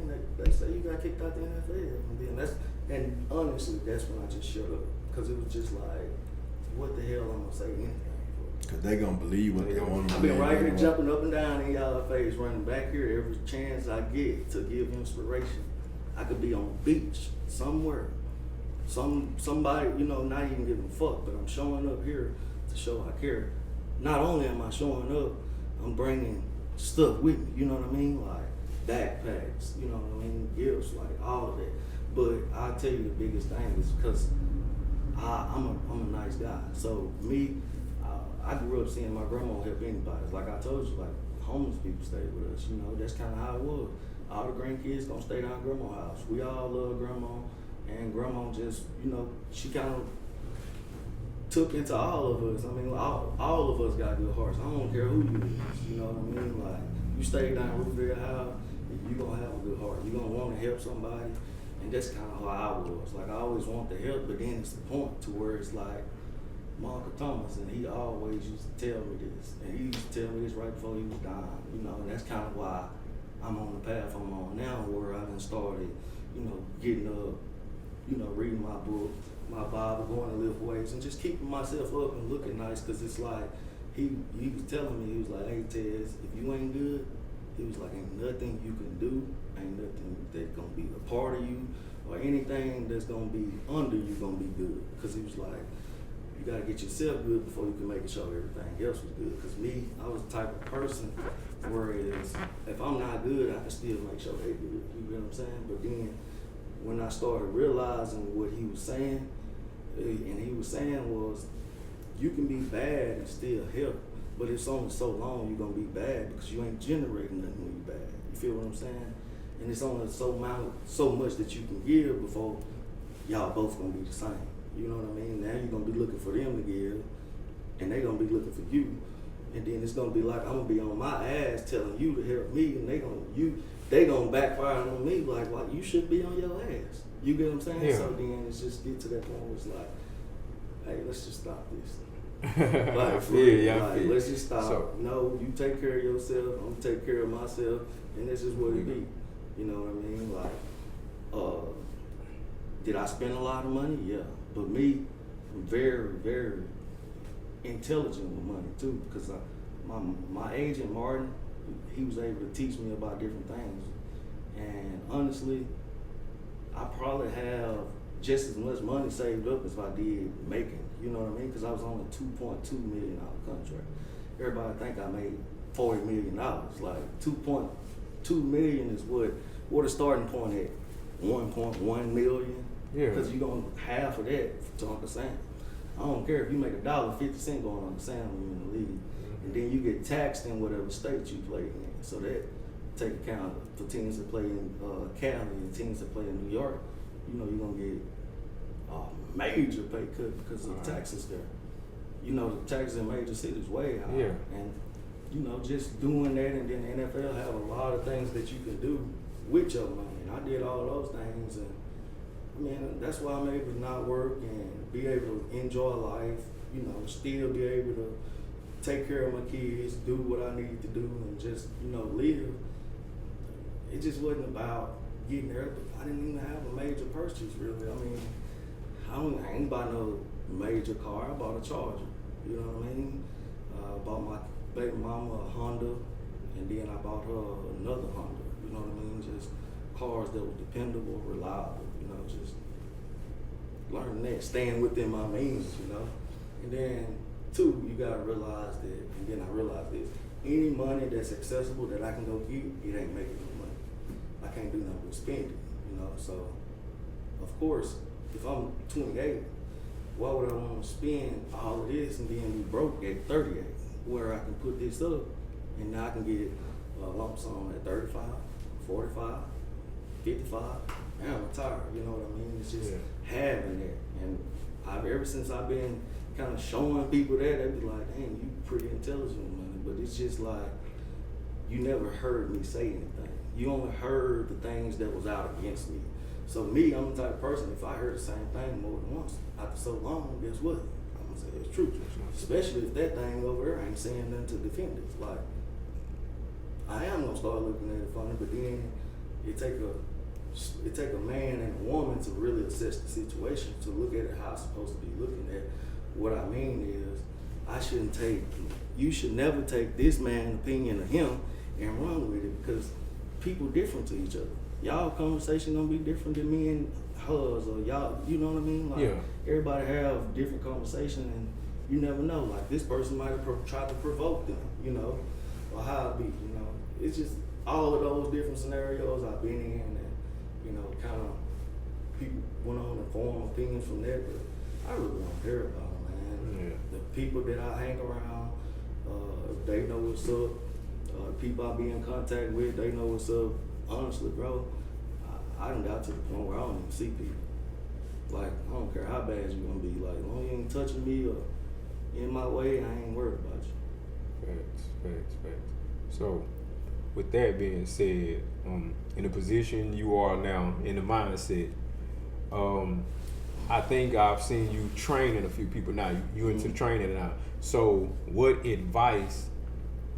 man, they say you got kicked out the NFL, and honestly, that's when I just shut up, because it was just like, what the hell I'm gonna say anything for? Cause they gonna believe what they want to I've believe. been right here jumping up and down in y'all face, running back here every chance I get to give inspiration. I could be on the beach somewhere. Somebody, you know, not even giving a fuck, but I'm showing up here to show I care. Not only am I showing up, I'm bringing stuff with me, you know what I mean? Like backpacks, you know what I mean? Gifts, like all of that. But I'll tell you the biggest thing is because I'm a nice guy. So me, I grew up seeing my grandma help anybody. Like I told you, like homeless people stayed with us. You know, that's kind of how it was. All the grandkids gonna stay down grandma's house. We all love grandma, and grandma just, you know, she kind of took into all of us. I mean, all of us got good hearts. I don't care who you is. You know what I mean? Like you stay down Roofville House, you gonna have a good heart. You gonna want to help somebody, and that's kind of how I was. Like I always want to help, but then it's the point to where it's like. My Uncle Thomas, and he always used to tell me this, and he used to tell me this right before he was dying, you know, and that's kind of why I'm on the path I'm on now, where I done started, you know, getting up, you know, reading my book, my Bible, going to lift weights, and just keeping myself up and looking nice, because it's like, he was telling me, he was like, hey, Tez, if you ain't good, he was like, ain't nothing you can do, ain't nothing that's going to be a part of you, or anything that's going to be under you going to be good, because he was like, you gotta get yourself good before you can make it show everything else was good. Cause me, I was the type of person whereas if I'm not good, I can still make sure they good. You know what I'm saying? But then when I started realizing what he was saying, and he was saying was, you can be bad and still help, but it's only so long you're gonna be bad because you ain't generating nothing when you bad. You feel what I'm saying? And it's only so much that you can give before y'all both gonna be the same. You know what I mean? Now you're gonna be looking for them to give, and they gonna be looking for you. And then it's gonna be like, I'm gonna be on my ass telling you to help me, and they gonna backfire on me like, well, you should be on your ass. You get what I'm saying? Yeah. So then it's just get to that point where it's like, hey, let's just stop this. Like, for real, like, let's just stop. So, No, you take care of yourself, I'm gonna take care of myself, and this is what it be. You know what I mean? Like, did I spend a lot of money? Yeah. But me, I'm very, very intelligent with money too, because my agent Martin, he was able to teach me about different things, and honestly, I probably have just as much money saved up as I did making. You know what I mean? Because I was on a $2.2 million contract. Everybody think I made $40 million. Like $2.2 million is what a starting point at. 1.1 million. Yeah. Because you're gonna half of that to Uncle Sam. I don't care if you make $1.50 going on the Sam when you're in the league, and then you get taxed in whatever state you play in. So that take account for teams that play in Cali and teams that play in New York. You know you're gonna get a major pay cut because of the taxes there. You know the taxes in major cities way high. Yeah. And you know just doing that, and then the NFL have a lot of things that you can do with your money. And I did all those things, and I mean, that's why I'm able to not work and be able to enjoy life, you know, still be able to take care of my kids, do what I need to do, and just, you know, live. It just wasn't about getting there. I didn't even have a major purchase, really. I mean, I ain't buy no major car. I bought a Charger, you know what I mean? I bought my baby mama a Honda, and then I bought her another Honda, you know what I mean? Just cars that were dependable, reliable. You know, just learning that, staying within my means, you know. And then, two, you gotta realize that, and then I realized this, any money that's accessible that I can go get, it ain't making no money. I can't do nothing but spend it, you know. So, of course, if I'm 28, why would I want to spend all of this and then be broke at 38, where I can put this up and now I can get a lump sum at 35, 45, 55, and I'm retired, you know what I mean? It's just having it. And ever since I've been kind of showing people that, they be like, dang, you pretty intelligent with money. But it's just like, you never heard me say anything. You only heard the things that was out against me. So me, I'm the type of person, if I heard the same thing more than once, after so long, guess what? I'm gonna say it's true. Especially if that thing over there ain't saying nothing to defend it. Like, I am gonna start looking at it funny, but then it take a man and a woman to really assess the situation, to look at it how it's supposed to be looking at. What I mean is, you should never take this man's opinion of him and run with it, because people different to each other. Y'all conversation gonna be different than me and hers, or y'all, you know what I mean? Like, everybody have different conversation, and you never know. Like, this person might have tried to provoke them, you know, or how it be, you know. It's just all of those different scenarios I've been in, and, you know, kind of people went on and formed opinions from that, but I really don't care about them, man. The people that I hang around, they know what's up. People I be in contact with, they know what's up. Honestly, bro, I done got to the point where I don't even see people. Like, I don't care how bad you gonna be. Like, as long as you ain't touching me or in my way, I ain't worried about you. Facts. So, with that being said, in the position you are now, in the mindset, I think I've seen you training a few people now. You into training now. So, what advice,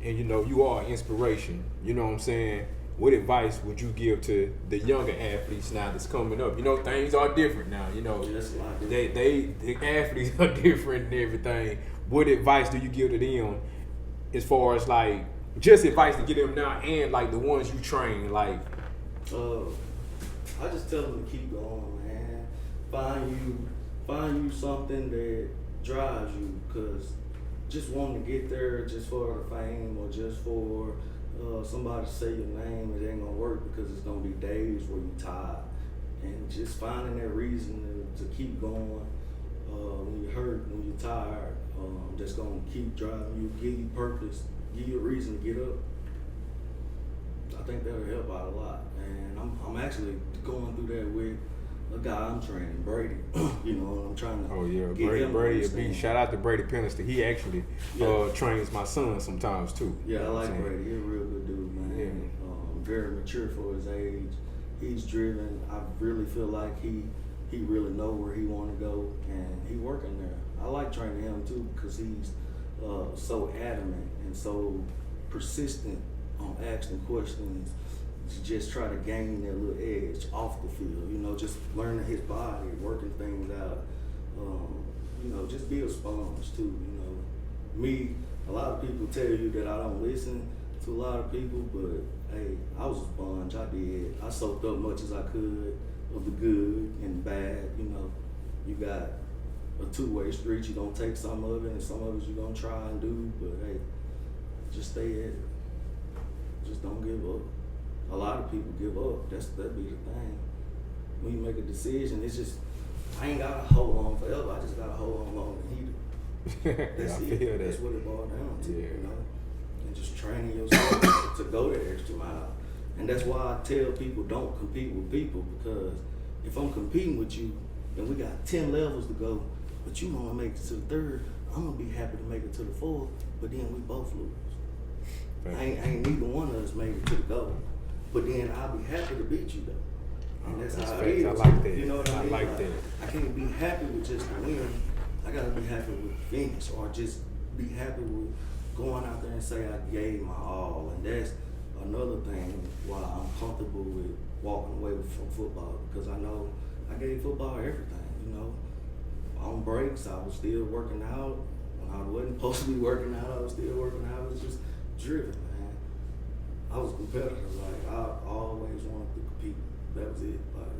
and you know, you are inspiration, you know what I'm saying? What advice would you give to the younger athletes now that's coming up? You know, things are different now. You know, the athletes are different and everything. What advice do you give to them, as far as like just advice to get them now, and like the ones you train? Like, I just tell them to keep going, man. Find you something that drives you, because just wanting to get there just for the fame or just for somebody to say your name, it ain't gonna work, because it's gonna be days where you tired. and just finding that reason to keep going. When you're hurt, when you're tired, that's gonna keep driving you, give you purpose, give you a reason to get up. I think that'll help out a lot, and I'm actually going through that with a guy I'm training, Brady. You know, I'm trying to. Oh yeah, get Brady. him Shout out to Brady Pennister. He actually trains my son sometimes too. Yeah, I like Brady. He's a real good dude, man. Yeah. Very mature for his age. He's driven. I really feel like he really know where he want to go, and he working there. I like training him too because he's so adamant and so persistent on asking questions to just try to gain that little edge off the field. You know, just learning his body, working things out. You know, just be a sponge too. You know, me. A lot of people tell you that I don't listen to a lot of people, but hey, I was a sponge. I did. I soaked up much as I could of the good and bad. You know, you got a two-way street. You're gonna take some of it, and some of it you're gonna try and do. But hey, just stay at it. Just don't give up. A lot of people give up. That'd be the thing. When you make a decision, it's just I ain't gotta hold on forever. I just gotta hold on longer than he do. That's it. That's what it boils down to. You know, and just training yourself to go the extra mile. And that's why I tell people don't compete with people, because if I'm competing with you and we got 10 levels to go, but you want to make it to the third, I'm gonna be happy to make it to the fourth, but then we both lose. Ain't neither one of us made it to the goal, but then I'll be happy to beat you though. And that's how it is. I like that. You know what I mean? like that. I can't be happy with just the win. I gotta be happy with the finish, or just be happy with going out there and say I gave my all. And that's another thing why I'm comfortable with walking away from football, because I know I gave football everything. You know, on breaks I was still working out. When I wasn't supposed to be working out, I was still working out. I was just driven, man. I was a competitor. Like I always wanted to compete. That was it. Like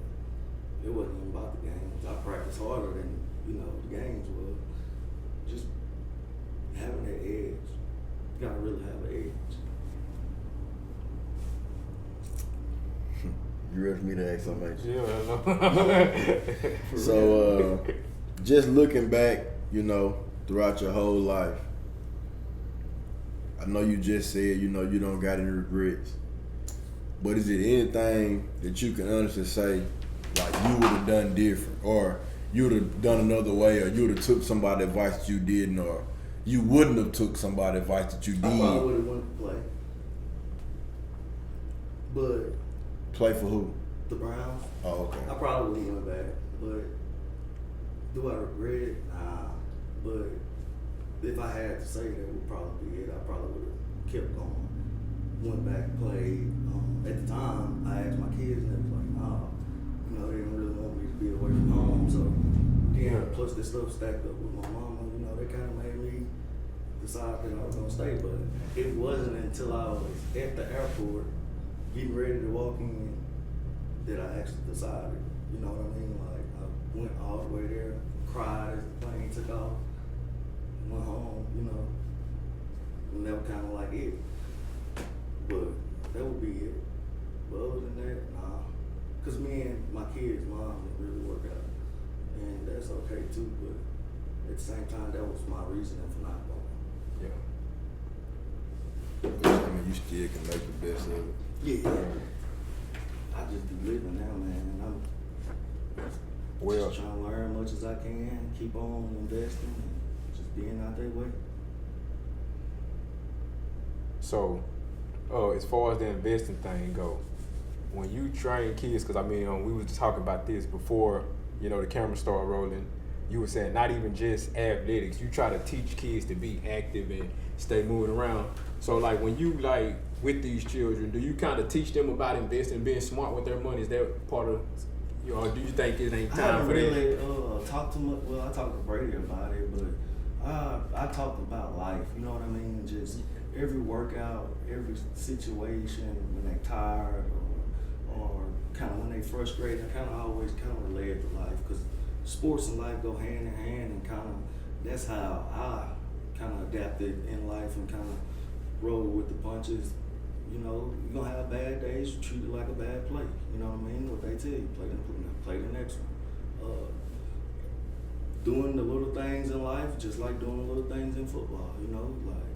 it wasn't even about the games. I practiced harder than the games was. Just having that edge. You gotta really have an edge. You ready for me to ask something? Yeah. So, just looking back, throughout your whole life, I know you just said, you don't got any regrets. But is it anything that you can honestly say, like you would have done different, or you would have done another way, or you would have took somebody's advice that you didn't, or you wouldn't have took somebody's advice that you did? I probably would have wanted to play. But play for who? The Browns. Oh, okay. I probably would have went back, but do I regret it? Nah. But if I had to say, that would probably be it. I probably would have kept going. Went back, played. At the time, I asked my kids, and they was like, nah. They didn't really want me to be away from home. So, plus this stuff stacked up with my mama, they kind of made me decide that I was going to stay. But it wasn't until I was at the airport, getting ready to walk in, that I actually decided. You know what I mean? Like, I went all the way there, cried as the plane took off, went home, and that was kind of like it. But that would be it. But other than that, nah. Because me and my kids' mom didn't really work out. And that's okay too, but at the same time, that was my reasoning for not going. Yeah. I mean, you still can make the best of it. Yeah. I just be living now, man. And I'm just trying to learn as much as I can, keep on investing, and just being out that way. So, as far as the investing thing go, when you train kids, because we were just talking about this before, the camera started rolling. You were saying not even just athletics. You try to teach kids to be active and stay moving around. So, like, when you with these children, do you kind of teach them about investing, being smart with their money? Is that part of, or do you think it ain't time for that? I haven't really talked to much. Well, I talked to Brady about it, but I talked about life. You know what I mean? Just every workout, every situation, when they tired or kind of when they frustrated, I kind of always kind of relate to life, because sports and life go hand in hand, and kind of that's how I kind of adapted in life and kind of roll with the punches. You know, you're gonna have bad days. You treat it like a bad play. You know what I mean? What they tell you, play the next one. Doing the little things in life, just like doing the little things in football. You know, like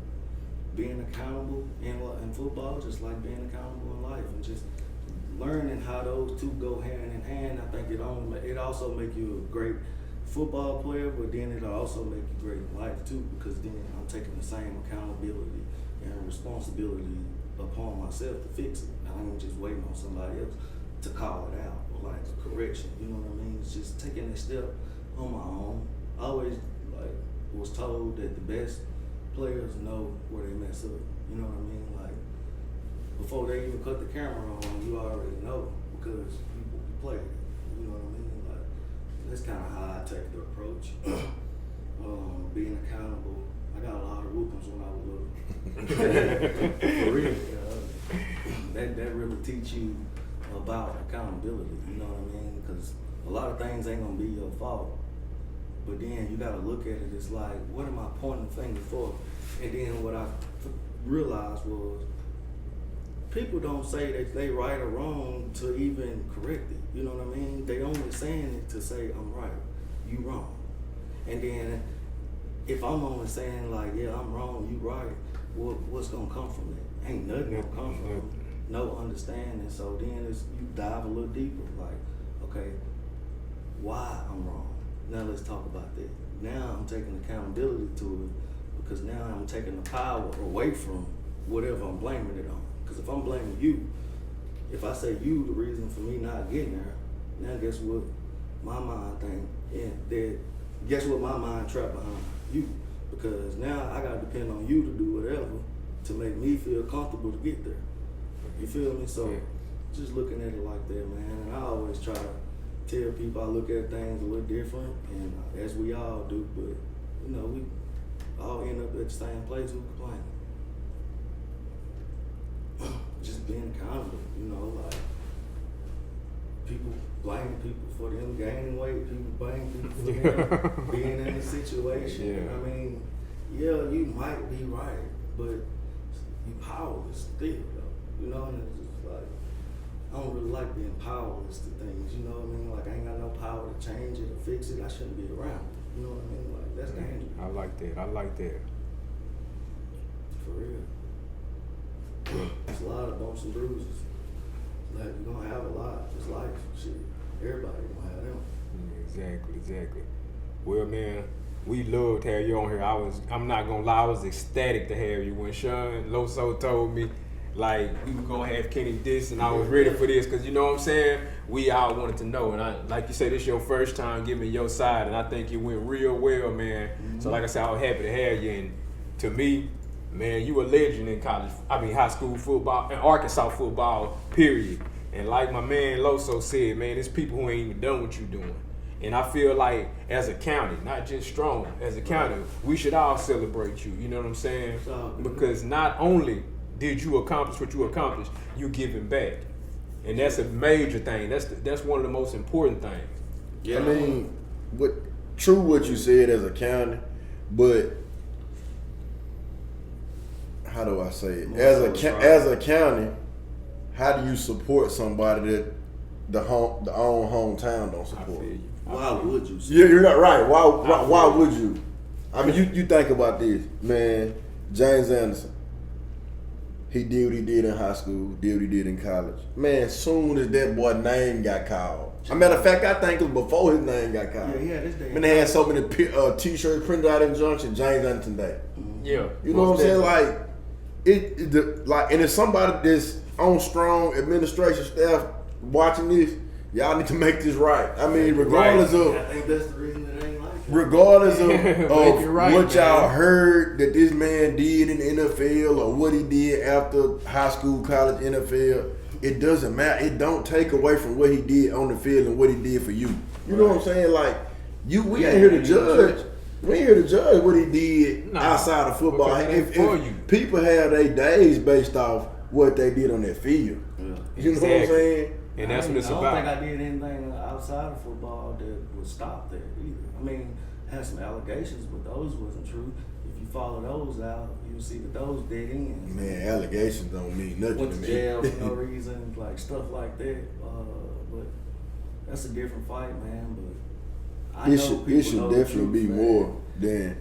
being accountable in football, just like being accountable in life, and just learning how those two go hand in hand. I think it also make you a great football player, but then it'll also make you great in life too, because then I'm taking the same accountability and responsibility upon myself to fix it. I ain't just waiting on somebody else to call it out or like a correction. You know what I mean? It's just taking a step on my own. I always like was told that the best players know where they mess up. You know what I mean? Like before they even cut the camera on, you already know because you played it. You know what I mean? Like that's kind of how I take the approach. Being accountable. I got a lot of whoopings when I was little. For real. That really teach you about accountability. You know what I mean? Because a lot of things ain't gonna be your fault. But then you gotta look at it as like, what am I pointing the finger for? And then what I realized was, people don't say that they right or wrong to even correct it. You know what I mean? They only saying it to say, I'm right, you wrong. And then if I'm only saying like, yeah, I'm wrong, you right, what's gonna come from it? Ain't nothing gonna come from it. No understanding. So then you dive a little deeper, like, okay, why I'm wrong? Now let's talk about that. Now I'm taking accountability to it because now I'm taking the power away from whatever I'm blaming it on. Because if I'm blaming you, if I say you the reason for me not getting there, now guess what my mind think? And guess what my mind trapped behind? You. Because now I gotta depend on you to do whatever to make me feel comfortable to get there. You feel me? So just looking at it like that, man. And I always try to tell people I look at things a little different, and as we all do, but you know, we all end up at the same place. Who complaining? Just being accountable, you know, like people blame people for them gaining weight, people blame people for them being in a situation. Yeah. I mean, yeah, you might be right, but you powerless still, though. You know, and it's just like, I don't really like being powerless to things, you know what I mean? Like, I ain't got no power to change it or fix it. I shouldn't be around it. You know what I mean? Like, that's dangerous. I like that. For real. It's a lot of bumps and bruises. Like, you're gonna have a lot. It's life. Shit. Everybody gonna have them. Exactly. Well, man, we love to have you on here. I'm not gonna lie, I was ecstatic to have you. When Sean Loso told me, like, we were gonna have Kenneth Dixon, I was ready for this, because you know what I'm saying? We all wanted to know. And like you said, this your first time giving your side, and I think it went real well, man. Mm-hmm. So like I said, I was happy to have you. And to me, man, you a legend in high school football, and Arkansas football, period. And like my man Loso said, man, there's people who ain't even done what you doing. And I feel like as a county, not just Strong, as a county, we should all celebrate you. You know what I'm saying? Because not only did you accomplish what you accomplished, you giving back. And that's a major thing. That's one of the most important things. Yeah. I mean, true what you said as a county, but how do I say it? As a county, how do you support somebody that the own hometown don't support? Why would you? Yeah, you're not right. Why would you? I mean, you think about this, man. James Anderson, he did what he did in high school, did what he did in college. Man, soon as that boy name got called. As a matter of fact, I think it was before his name got called. Yeah, this day. Man, they had so many T-shirts printed out in Junction, James Anderson Day. Yeah. You know what I'm saying? Like, and if somebody that's on Strong administration staff watching this, y'all need to make this right. I mean, regardless of, I think that's the reason it ain't like that. Regardless of what y'all man. heard that this man did in the NFL or what he did after high school, college, NFL, it doesn't matter. It don't take away from what he did on the field and what he did for you. You know what I'm saying? Like, we ain't here to judge. We ain't here to judge what he did outside of football. If people have their days based off what they did on their field. Yeah. You know what I'm saying? And that's what it's about. I don't think I did anything outside of football that would stop that either. I mean, had some allegations, but those wasn't true. If you follow those out, you'll see that those dead ends. Man, allegations don't mean nothing Went to to me. jail for no reason, like stuff like that. But that's a different fight, man. But I It know should people know the definitely be truth, more man. than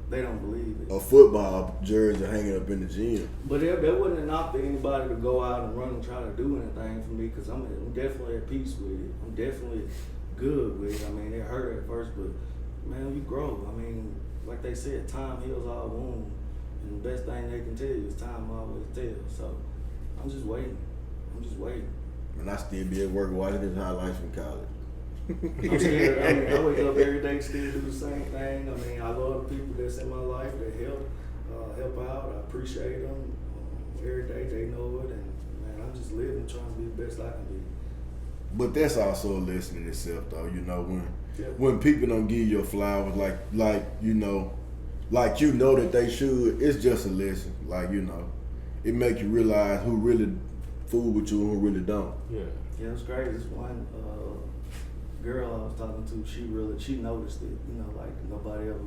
They don't believe it. a football jersey hanging up in the gym. But that wouldn't enough for anybody to go out and run and try to do anything for me, because I'm definitely at peace with it. I'm definitely good with it. I mean, it hurt at first, but man, you grow. I mean, like they said, time heals all wounds, and the best thing they can tell you is time always tells. So I'm just waiting. And I still be at work watching his highlights from college. I'm still, I wake up every day, still do the same thing. I mean, I love the people that's in my life that help out. I appreciate them. Every day they know it, and man, I'm just living, trying to be the best I can be. But that's also a lesson in itself, though. You know, when people don't give you flowers, like you know that they should, it's just a lesson. Like, you know, it make you realize who really fool with you and who really don't. Yeah. Yeah, it was great. This one girl I was talking to, she noticed it. You know, like nobody ever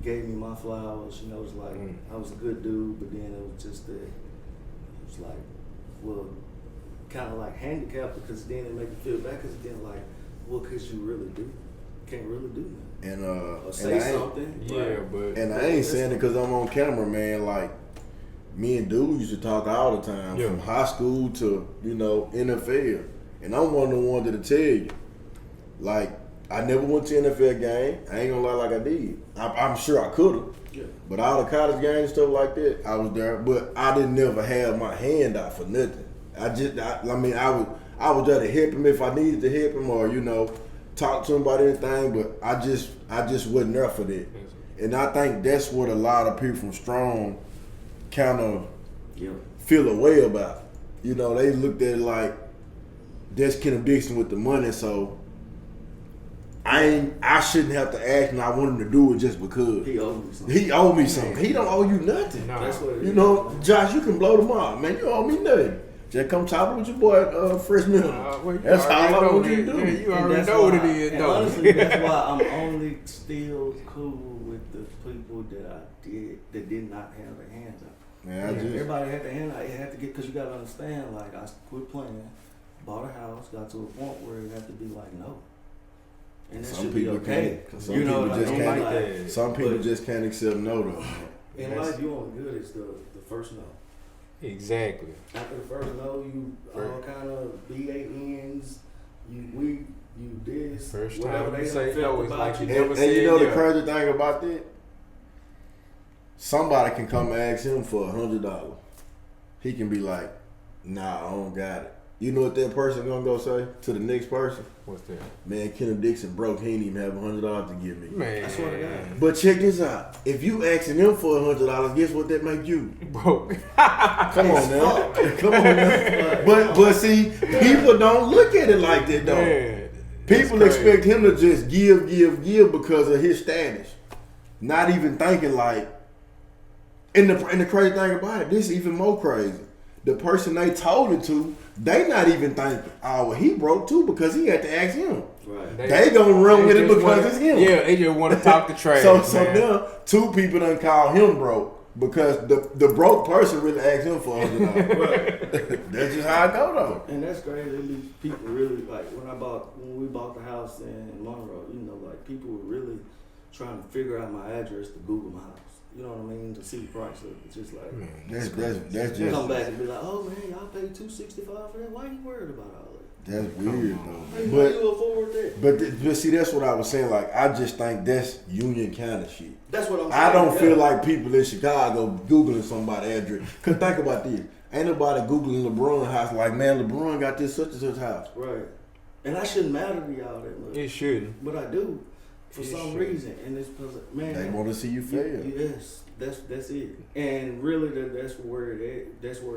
gave me my flowers. She knows like I was a good dude, but then it was just that it was like, well, kind of like handicapped, because then it make you feel bad, because then like, what could you really do? Can't really do nothing. Or say something. Yeah, but And I ain't saying it because I'm on camera, man. Like, me and dude used to talk all the time, from high school to, you know, NFL. And I'm one of the ones that'll tell you, like, I never went to an NFL game. I ain't gonna lie, like I did. I'm sure I could have. Yeah. But all the college games and stuff like that, I was there. But I didn't never have my hand out for nothing. I was there to help him if I needed to help him, or, you know, talk to him about anything. But I just wasn't there for that. And I think that's what a lot of people from Strong kind of feel a way about. You know, they looked at it like, that's Kenneth Dixon with the money, so I shouldn't have to ask him. I want him to do it just because He owed me something. He owe me something. He don't owe you nothing. No. That's what it You is. know, Josh, you can blow them off, man. You owe me nothing. Just come talk with your boy, freshman. That's all I want you to do. Yeah, you And already that's know what why- it is, and though. honestly, that's why I'm only still cool with the people that did not have their hands up. Man, Everybody had their hand out. It had to get, because you got to understand, like, I quit playing, bought a house, got to a point where it had to be like, no. And that some should be people okay. can't. Some You know people what I just mean? can't. Like, Some people but just can't accept no though. in life, you only good is the first no. Exactly. After the first no, you all kind of BANs, you this, First whatever time they you say felt no, it's about like you you. never And said you know the yeah. crazy thing about that? Somebody can come and ask him for $100. He can be like, nah, I don't got it. You know what that person gonna go say to the next person? What's that? Man, Kenneth Dixon broke. He ain't even have $100 to give me. Man. I swear to God. But check this out. If you asking them for $100, guess what that make you? Broke. Come on now. Come on now. But see, people don't look at it like that though. Man, People that's crazy. expect him to just give because of his status. Not even thinking like, and the crazy thing about it, this is even more crazy. The person they told it to, they not even thinking, oh, well, he broke too because he had to ask him. Right. They gonna run with it just because wanna- it's him. Yeah, they just want to talk the trash. So man. now two people done call him broke because the broke person really asked him for $100. That's just how I go though. And that's crazy. At least people really, like, when we bought the house in Monroe, you know, like, people were really trying to figure out my address to Google my house. You know what I mean? To see the price of it. It's just like, That's you come just back and be like, oh man, y'all paid $265 for that. Why you worried about all that? that's weird How though. you afford that? But see, that's what I was saying. Like, I just think that's Union County shit. That's what I'm saying. I don't yeah. feel like people in Chicago Googling somebody's address. Cause think about this. Ain't nobody Googling LeBron house like, man, LeBron got this such and such house. Right. And I shouldn't matter to y'all that much. It shouldn't. But I do. For It some should. reason. And it's because, man. They want to see you fail. Yes. That's it. And really that's where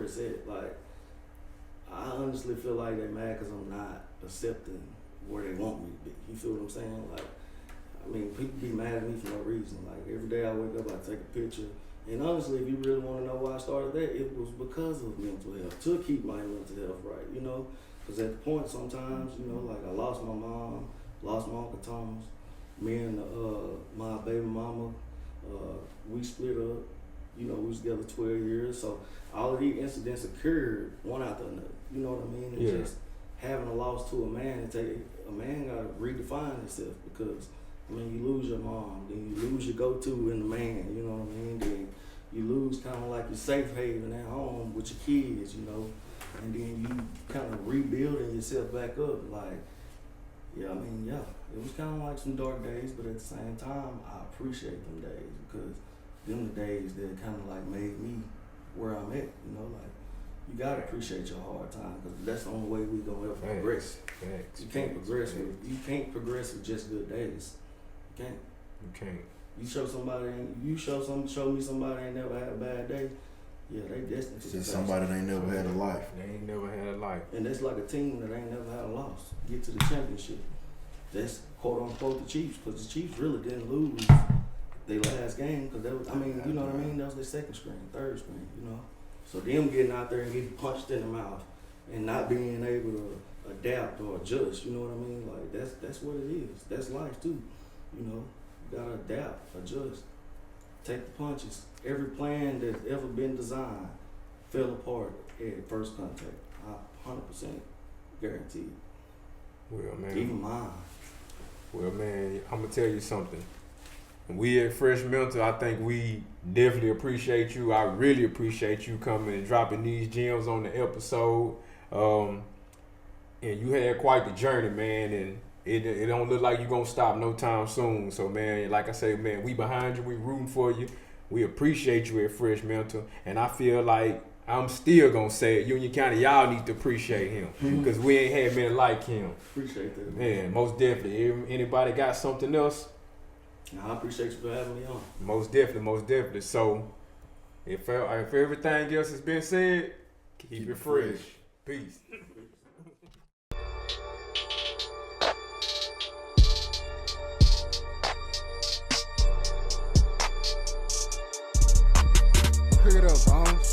it's at. Like, I honestly feel like they're mad because I'm not accepting where they want me to be. You feel what I'm saying? Like, I mean, people be mad at me for no reason. Like, every day I wake up, I take a picture. And honestly, if you really want to know why I started that, it was because of mental health, to keep my mental health right, you know? Because at the point sometimes, you know, like, I lost my mom, lost my Uncle Thomas, Me and my baby mama, we split up. You know, we was together 12 years. So all of these incidents occurred one after another. You know what I mean? And just having a loss to a man, a man got to redefine himself because, I mean, you lose your mom, then you lose your go-to in the man, you know what I mean? Then you lose kind of like your safe haven at home with your kids, you know? And then you kind of rebuilding yourself back up. Like, yeah, I mean, yeah, it was kind of like some dark days, but at the same time, I appreciate them days because them the days that kind of like made me where I'm at, you know? Like, you gotta appreciate your hard time because that's the only way we gonna ever progress. You can't progress with just good days. You can't. You can't. You show me somebody ain't never had a bad day. Yeah, they destined. It's just somebody that ain't never had a life. They ain't never had a life. And that's like a team that ain't never had a loss. Get to the championship. That's quote unquote the Chiefs because the Chiefs really didn't lose their last game because that was, I mean, you know what I mean? That was their second string, third string, you know. So them getting out there and getting punched in the mouth and not being able to adapt or adjust, you know what I mean? Like that's what it is. That's life too, you know. You gotta adapt, adjust, take the punches. Every plan that's ever been designed fell apart at first contact. 100% guaranteed. Well, man. Even mine. Well, man, I'm gonna tell you something. We at Fresh Mentor, I think we definitely appreciate you. I really appreciate you coming and dropping these gems on the episode. And you had quite the journey, man. And it don't look like you're gonna stop no time soon. So, man, like I say, man, we behind you. We rooting for you. We appreciate you at Fresh Mentor. And I feel like I'm still gonna say it. Union County, y'all need to appreciate him because we ain't had many like him. Appreciate that. Man, most definitely. Anybody got something else? I appreciate you for having me on. Most definitely. So, if everything else has been said, keep it fresh. Peace. Pick it up, Bones.